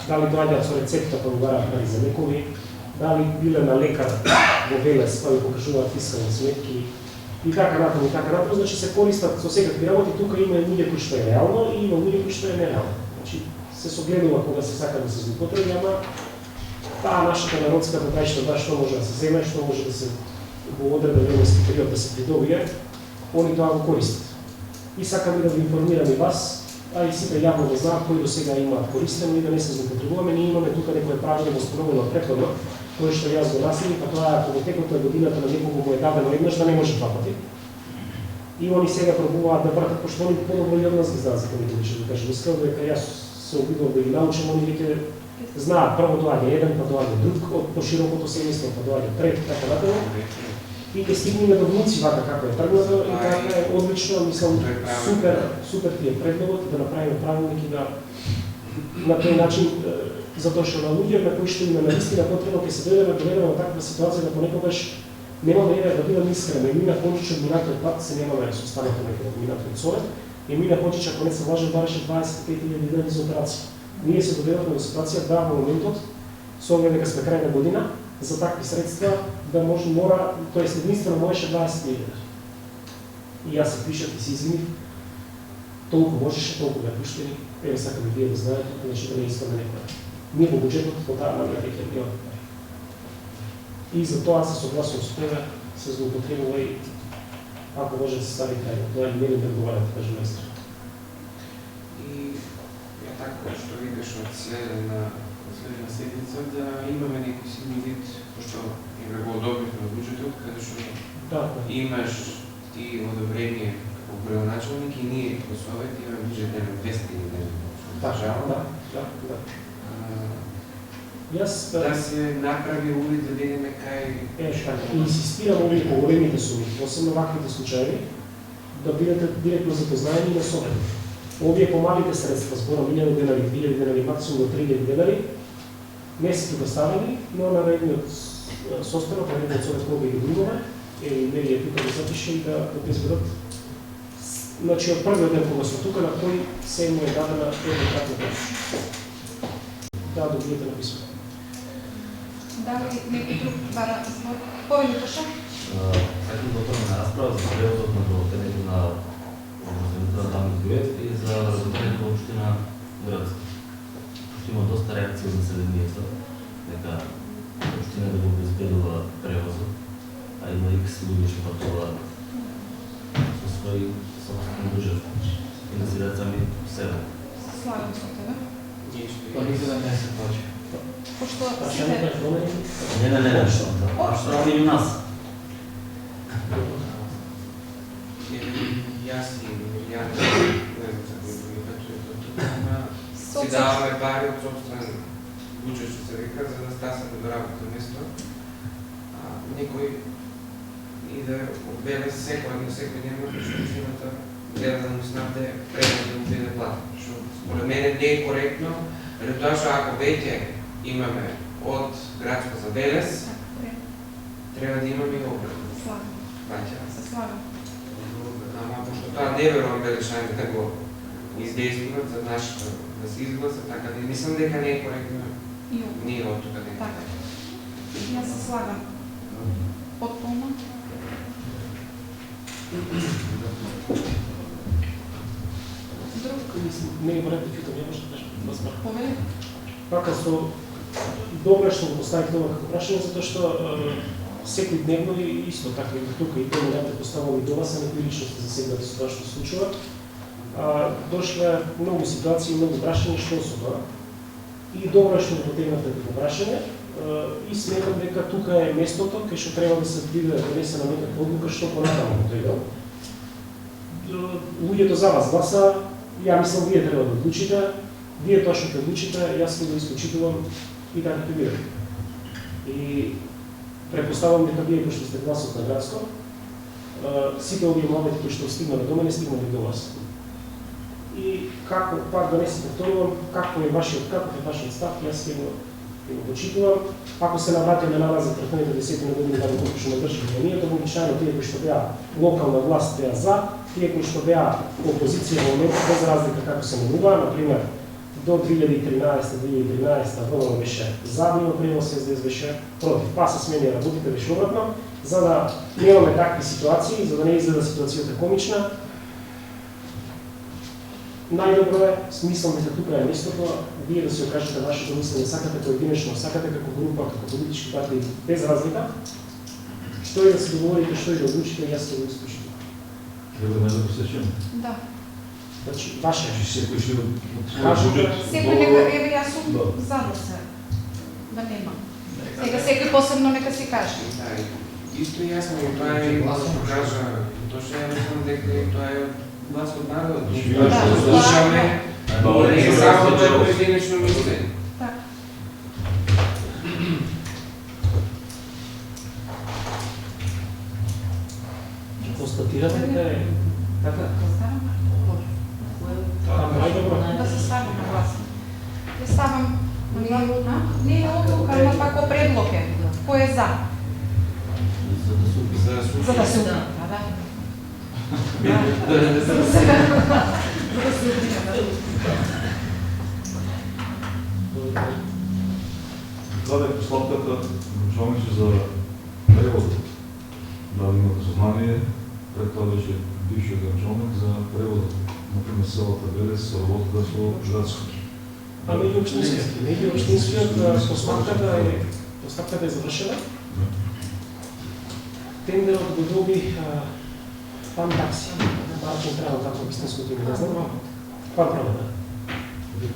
Дали доаѓаат со рецепта па бараат пари за лекови, дали биле на лекар во Велес па ви покажуваат фискални сметки и така натаму, значи се користат со секакви работи. Тука има и луѓе кои што е реално и има луѓе кои што е нереално. Значи се согледува кога се сака да се злоупотреби, ама таа нашата народска така што да што може да се земе, што може да се во одреден временски период да се придобие, они тоа го користат. И сакам да ви информирам и вас, а и сите јавно да знаат кои до сега имаат користено и да не се злоупотребуваме. Ние имаме тука некое правило установено претходно, тој што јас го наследив, па тоа ако во текот на годината на некого му е дадено еднаш да не може два пати. И они сега пробуваат да вратат, пошто они подобро и од нас ги знаат законите, ќе да кажам. Искам дека јас се обидувам да ги научам, они веќе знаат, прво доаѓа еден, па доаѓа друг, од поширокото семејство, па доаѓа трети, така натаму. И ќе стигнеме до внуци вака како е тргнато и така е одлично, мислам, супер тие предлогот да направиме правилник и да на тој начин, затоа што на луѓе на кои што има навистина потреба ќе се дојдеме во таква ситуација да понекогаш нема време да бидам искрен, и мина Кончич од минатиот пат се немаме со останато некој од минатиот совет, и мина Кончич, ако не се лажам, бараше 25.000 денари за операција. Ние се доведовме до ситуација да во моментот, со оглед дека сме крај на година, за такви средства да мора, тоест единствено можеше 20.000. И јас се пишав и се извинив, толку можеше, толку беа пуштени, еве сакам и вие да знаете, значи да не искаме некоја. Ние во буџетот по таа намера веќе имаме пари. И за тоа се согласувам со тебе, се злоупотребува и ако може да се стави крај, тоа е нели да одговара, да кажем искрено. И ја така што видиш од следна седница да имаме некој силни вид, пошто ја го одобривме од буџетот, каде што имаш ти одобрение како градоначалник и ние како совет имаме буџет на 200.000 држава. Да. Да се направи улиц да видиме кај инсистирам овие поголемите суми, посебно ваквите случаи, да бидете директно запознаени на совет. Овие помалите средства, зборам 1000 денари, 2000 денари, максимум до 3000 денари, не се тука ставени, но на редниот состанок, на редниот совет кога ги другаме, или не е тука да запише и да обезбедат. Значи, од првиот ден кога сме тука, на кој се му е дадена еднократна помош. Да, добиете написано. Дали некој друг бара збор? Повеќе Тоша? Сакам да отворам на расправа за превозот на дотерето на образованите дами дует и за разотворената општина Градска. Што има доста реакции од населението, дека општина да го обезбедува превозот, а има икс луѓе што патуваат со своји собствени дружества и назираат сами себе. Слагам со тебе. Па никога не се плаче. Пошто Прашање сите... е промени? Не, што ради у нас? Јас и Милијана, си даваме пари од собствен буџет, што се вика, за да стасаме до работно место. Никој иде од БЛС секој ден, што общината гледа да му снабде превоз да му биде платен. Што според мене не е коректно, заради тоа што ако веќе имаме од Градско за БЛС, треба да имаме и обратно. Се слагам. Ама пошто тоа не верувам белешаните да го издействуват за нашата да се изгласа, така да мислам дека не е коректно ние од тука не. Така. Јас се слагам. Потполно. Друг? Не е вред да питам, ја може да кажам, разбрах. Повели? Вака со добро што го поставите ова како прашање, затоа што секој дневно и исто така и тука и тоа не поставам и до вас, а некои личности засегнати со тоа што се случува. Дошле многу ситуации, многу прашања што со тоа. И добро што го потегнавте како прашање и сметам дека тука е местото кај што треба да се биде донесена некаква одлука што понатаму во тој дел. Луѓето за вас гласа, ја мислам вие треба да одлучите, вие тоа што ќе одлучите, јас ќе го исклучитувам и така ќе биде. И предпоставам дека вие кои што сте гласот на Градско, сите овие моменти кои што стигнале до мене, стигнале до вас. И како пак да не се повторувам, каков е вашиот став, јас ќе го почитувам. Ако се навратиме на нас за претходните 10 години да го почнеме да држиме линијата, вообичаено тие кои што беа локална власт беа за, тие кои што беа опозиција во моментот без разлика како се менува, например до 2013-2013 ВЛ беше за да има превоз, СДС беше против. Па се смени работите, беше обратно, за да немаме такви ситуации, за да не изгледа ситуацијата комична. Најдобро е, смислам дека тука е местото, вие да се окажете вашето мислење, сакате поединечно, сакате како група, како политички партии, без разлика, што и да се договорите, што и да одлучите, јас ќе го исклучитувам. Треба да посечем. Да. Значи, ваше е. Секој ще Секој нека, еве јас сум за да се, да нема. Сега секој посебно нека си каже. Да, исто јасно и тоа е и гласот кажа, точно ја мислам дека и тоа е глас од народот. Да, Слушаме, не е само тоа поединечно мислење. Така. Констатирате дека е така? Да се стави на глас. Ја ставам не е одлука, но пак предлог е. Кој е за? За да се упи. Да. За да се упи. Каде е послатката, началниче за превод? Дали имате съзнание, пред това беше бившият началник за превода. Например, селата Белес се работа со градско. Ами общинскиот постапката е завршена. Тендерот го доби Пан такси. Марчин трябва како истинското име, не знам. Пан правда.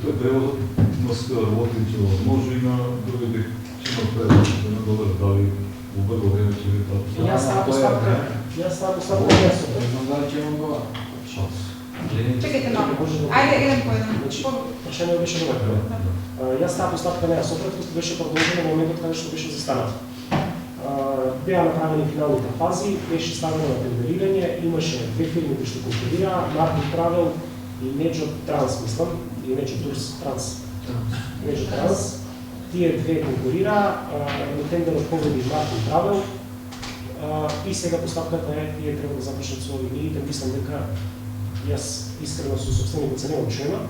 Тој преводот има се работи, че може и на други бих има превод, да не добре дали убърго време, че ви това. Јас става постапка не јас. Не знам дали ќе имам гова. Чекайте малку. Ајде, еден по еден. Прашање беше добро. Јас става постапка не јас. Опред беше продолжено на моментот каде што беше застанат. Беа направени финалните фази, беше ставено на тендерирање, имаше две фирми кои што конкурираа, Мартин Травел и Неджо Транс, мислам, и Неджо Турс Транс. Неджо Транс. Тие две конкурираа, на тендерот победи Мартин Травел и сега постапката е, тие треба да започнат со овие. Мислам дека јас искрено со собствените се немам чуема,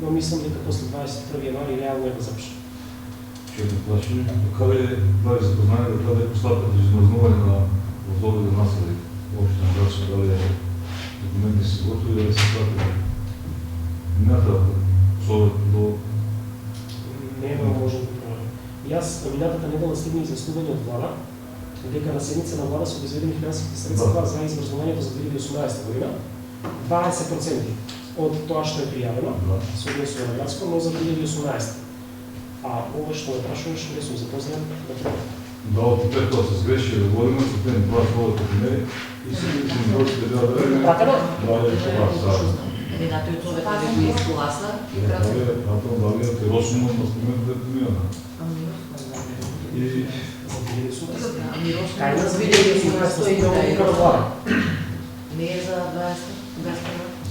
но мислам дека после 21 јануари реално е да започне. Чујте плашење. Каде дали запознание да каде е постапката за измрзнување на возовите насели? Општина градска, дали е документи се готови да се прати? Мината совет до... Нема можем да правим. Јас минатата недела стигна известување од влада, дека на седница на влада се обезбедени финансовите средства за изврзнувањето за 2018 година. 20% од тоа што е пријавено, се однесува на градско, но за 2018. А ова што ме прашуваш, не сум запознат да правим. Да, од петото се сгреши да говорим, за тем два слова како не и се градските беа да време. Пратено? Да, е това, да. Минато и човека ви изгласа и градско. Дали е Росума на спомената е помината. И... Кајна за 2018 стигна одлука на влада. Не е за 20,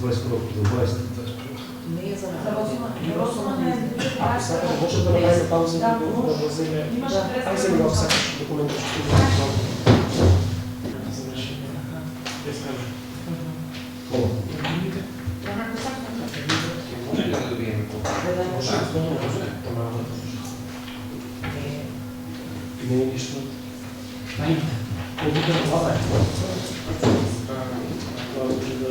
21 за 20. не е за Росума не е. Ако сакате, може да направите пауза и да го вземе. Ај се ми го сакаш документот што го заврши. Хвала. Може ли да добиеме колко? Не е ништо. Одлука на влада е. Това може да...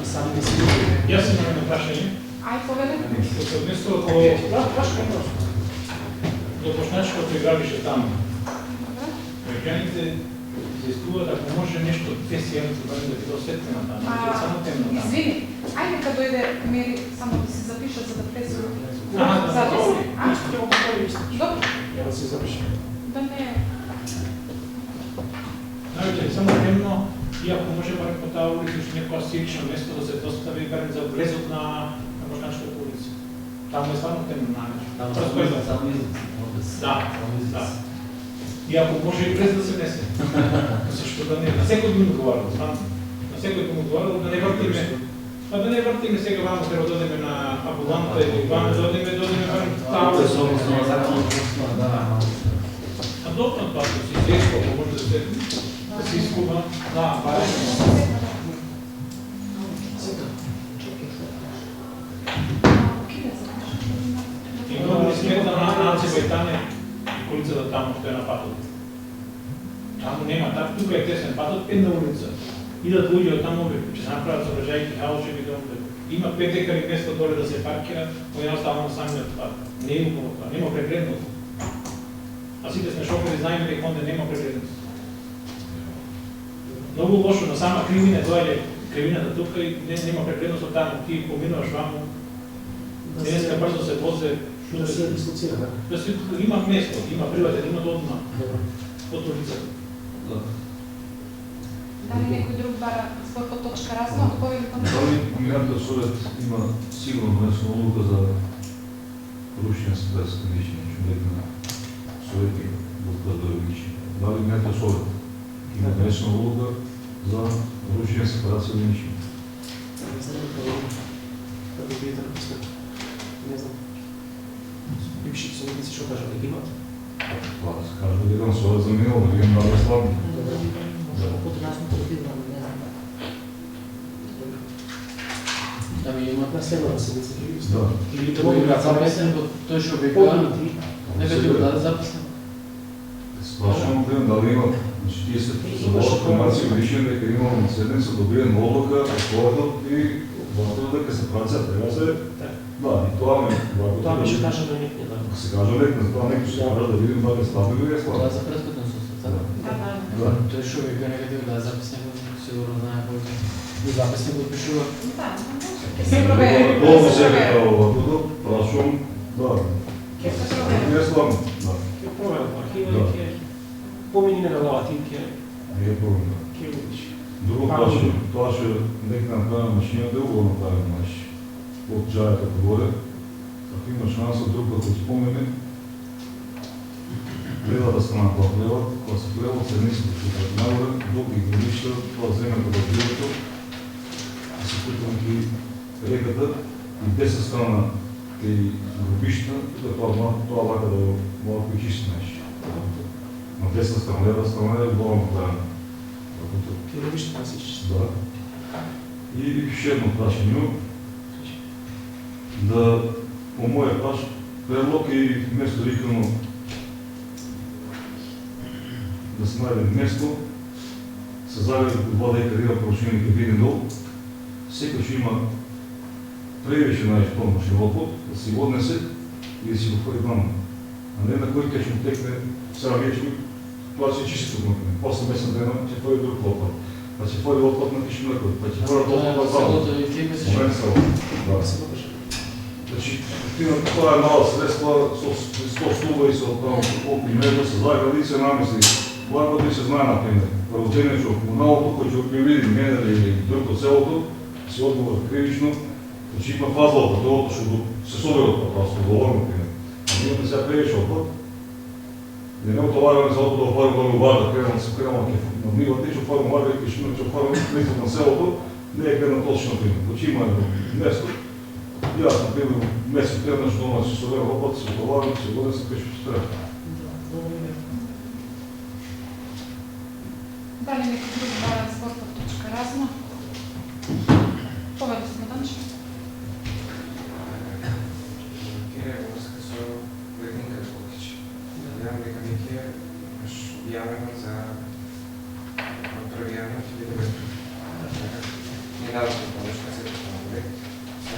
И сами не си... Јас имам едно прашање. Ај, поведе. Што се однесува до Бошначкото и градише таму. Граѓаните се искуваат ако може нешто 200 јавници барем да биде осветлена таму, само темно таму. Извини, ајде нека дојде Мери, само да се запишат за да пресува. Добре. Добре. Ја да се запишем. Да не... Највеќе само темно, и ако може барем по таа улица уште некоја силично место да се достави барем за влезот на Бошначката улица. Таму е стварно темно највеќе. Само излез. Да, да. И ако може и през да се несе. Зашто да не, на секој би му одговарал, знам. На секој би му одговарал да не вртиме. Па да не вртиме сега вамо треба да одиме на амбуланта или вамо да одиме барем таа. А добро тоа се изискува, ако може да се искува, да, барем. И много не смета на Наци Бајтане и колицата таму што е на патот. Таму нема, тука е тесен патот, една улица. Идат луѓе од таму, ќе се направат сообраќајки, хаос ќе биде овде. Има 5 декари место доле да се паркира, но едноставно на самиот пат. Не има тоа, нема прегредност. А сите сме шофери знаеме дека онде нема прегредност. Многу лошо, на сама кривина доаѓа кривината тука и нема прегредност од таму. Ти поминуваш ваму, денеска брзо се возе, Да се дислоцира, да. Да се има место, има приватен, има одма. Од улицата. Дали некој друг бара збор по точка разно, кој или Дали Милијанта Совет има сигурно донесена одлука за рушење стрес гранични човек на Совети во градовични? Дали Милијанта Совет има донесена одлука за рушење сепарација гранични? Не знам како видите на писмото. Не знам. Бившите советници што кажат, дека имат? Това да се каже дека еден Совет за минало, да видим дали е слабни. Подрасно противно, не знам. Ами имат На следната седмица ќе видите. Да. Или тој тоа е записен, тој што објавува. Нека ти го даде записен. Сплашено гледам дали има, значи тие се заводат информации годишен дека имamo седмица добиен одлука, условието и владата дека се прација, треба се... Да, и тоа ме... Тоа беше кажа да некој, да. Се кажа лекна, затоа некој ще каже да видим дали е слабо или е слабо. Тоа за претходен состав, така? Да. Тој што вика нека ти го даде записен, сигурно знае кој го записен го пишува. Да, ќе се провери. Долго се века оваквото, прашувам, да. Ќе се провери. Не е слабо, да. Ќе проверам архива и ќе помени на лавати и Не е проблем, да. ќе видиш. Друго прашувам, тоа што нека направим машина, да го направим наш. Од джајата по горе, ако има шанса друг път да спомене, левата страна кога се плева, се ниско нагоре, док ги граничта, това земјата во билото, да се путам ги реката и десна страна и гробишта, тоа вака да малко и чисти нещо. На десна страна, лева страна е главно направено. Гробишта не се чисти. Да. И ще едно прашање, да по моје паш предлог и место рикано да се најде место, се загледа под вода и каде има порушение и виден дол, секој што има превише на изпълно животот, да си го однесе и да си го хвали мамо. А не на кој ќе ще му текне сега вечер, тоа се чисти тук например. После месец дена ќе хвали друг отпад. Па ќе хвали отпад на киши млеко, па ќе хвали отпад на само. Момент само. Да. Значи, тоа е мала средства со 100 стуба и со около мрежа се загради и се намисли. Благо да се знае, например, правоценен што комуналното, кој ќе ги види мене или друг од селото, си одговор кривично, значи има фаза од тоа што се собира од тоа, што говорим, например. А ние имаме сега превише отпад, и не отоварваме за отпад да офарим да ми обажда, кренам се кренам на нивата и што офарим обажда и што ќе офарим листот на селото, не е крена точно, например. Значи има место, и аз, например, месец преднаш дома си соберам опад, си отоварвам, си годен се пише по трябва. Дали некој друг бара збор по точка разно? Поведа сме Данче. Кире врска со Глединка Кокич. Гледам дека веќе имаш објавено за 1 јануар 2009. Не дадоме поддршка се тоа.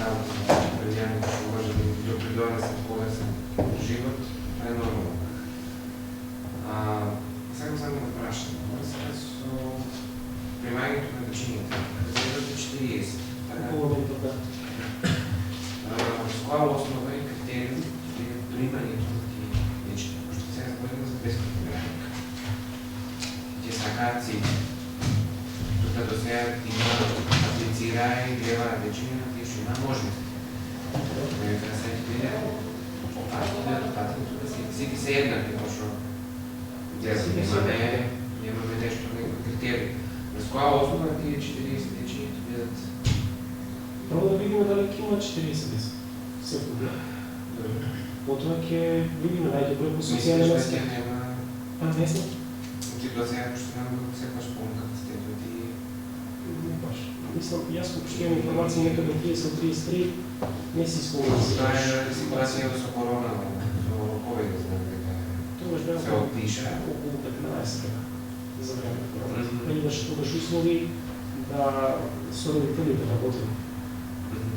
Работа на 1 јануар што може да допридонесе полесен живот, тоа е нормално. Сега само да прашам, врска со примањето на дечините, за 40. С која основа и критериум е примањето на тие дечини, пошто сега зборим за бесплатно примање. Тие сакаат сите. Тука до сега има аплицираа и гледаа дечини на тие што има можност. Не треба се виде, ако да допатим тука сите се еднакви, пошто имаме нешто, некој критерий. С која основа тие 40 дечини бидат? Прво да видиме дали ќе има 40 секој ден. Потоа ќе видиме најде број по социјален Мислиш аспект. дека нема... А, не знам. Значи до сега што нема секогаш полн капацитет и... Не баш. Мислам, јас кога што имам информација некаде од 30-33, не си спомнам се. Тоа е ситуација со корона, со ковид, знам дека Тогаш беа се отпиша. околу 15 така за време на корона. Имаше тогаш услови да со родителите работим.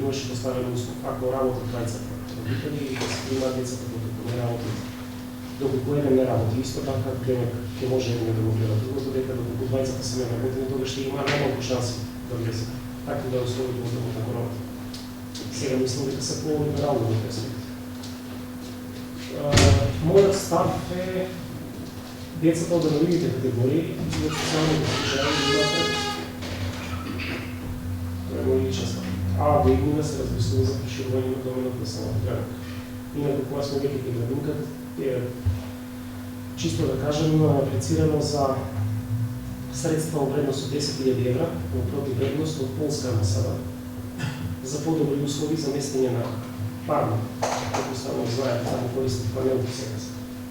Имаше поставено услов, ако работат трајцата родители и да се приемат децата докато не работат. Докато еден не работи, исто така денек ќе може еден да го гледа друго, додека докато двајцата се не работени, тогаш ще има немалку шанси да влезе. Така да условите во на короната. Сега мислам дека се по-либерално во перспектива. Мојот став е децата од ranjivите категории и од социјално угрожени имаат. Тоа е мој личен став. А во иднина се размислува за проширување на доменот на самата градинка. Инаку кога сме веќе кај градинката, е чисто да кажем, аплицирано за средства во вредност од 10.000 евра во противвредност од полска амбасада за подобри услови за местење на парно. Како станува знаете, таму користите панелки сега.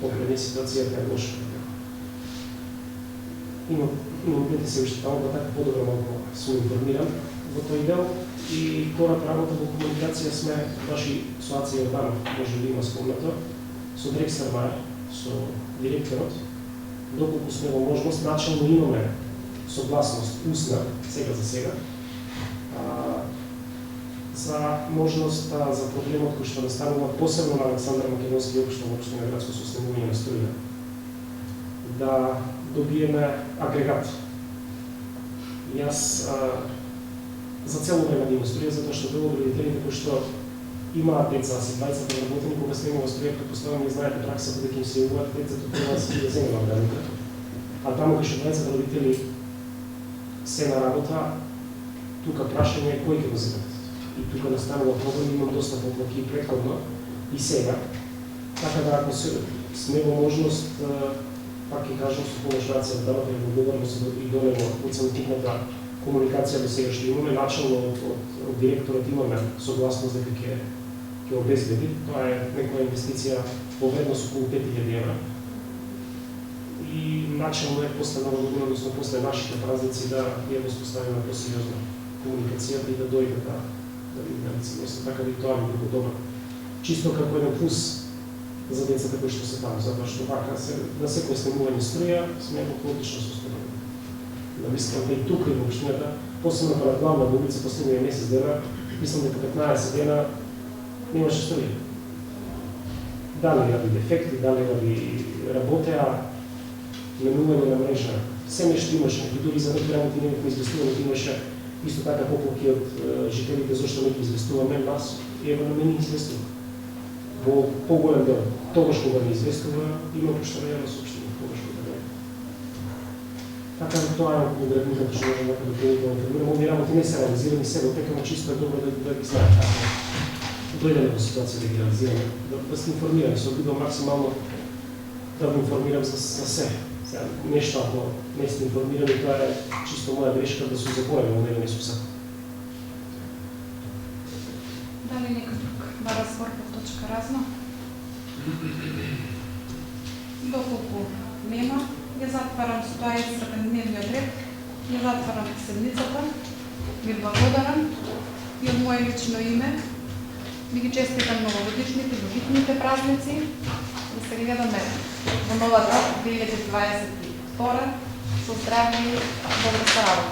Покрај ситуацијата е лоша. Имам гледа се уште таму, така подобро малку сум информиран во тој дел и кората работа во комуникација сме баш и со Аци Јорданов, може да има спомнато, со Дрексер Мајер, со директорот, доколку сме во можност, начално имаме согласност устна, сега за сега, за можност за проблемот кој што настанува посебно на Александар Македонски општина во општина Градско со снемување на струја, да добиеме агрегат. Јас за цело време да има струја, затоа што дел од родителите кои што имаат деца, се двајцата вработени, кога снемува струја, претпоставам и знаете праксата дека им се јавуваат децата, треба да се земе на градинка. А таму кај што двајцата родители се на работа, тука прашање е кој ќе го земе. И тука настанува проблем, имам доста поклоки и претходно и сега. Така да ако сме во можност, пак ќе кажам со помош на Аци Јорданов и одговорност и долемо од целокупната комуникација до сега што имаме, начално од директорот имаме согласност дека ќе обезбеди. Тоа е некоја инвестиција во вредност околу 5.000 евра. И начално е после Нова година, односно после нашите празници да ја воспоставиме посериозно комуникацијата и да дојде да видиме лицемејство, така да и тоа би било добро. Чисто како еден плюс за децата кои што се таму, затоа што вака на секој снемување струја сме во одлично состојание. Да мислам да и тука и во општината, посебно пред главна улица последниот месец дена, мислам дека 15 дена немаше струја. Дали ради дефекти, дали ради работеа, менување на мрежа, се нешто имаше, и дури за некои работи не бевме известувани, имаше исто така поплаки од жителите зашто не ги известуваме, нас ева на мене известува. Во поголем дел, тогаш кога не известува, има поштарење на соопштение, тогаш кога не. Така да тоа е околу градинката што можем да допълнително информираме. Овие работи не се реализирани сега, тека чисто е добро да ги знаете. Дојдеме во ситуација да ги реализираме, да се информираме, се обидам максимално да го информирам за се. Нешто ако не сте информирани, тоа е чисто моја грешка да се заборам, но не сум сакал. Дали некој друг бара збор по точка разно? Доколку нема, ја затварам со тоа исцрпен дневниот ред, ја затварам седницата, ви благодарам и од моје лично име ви ги честитам новогодишните, добитните празници и се гледаме во новата 2022 со здравје и добра работа.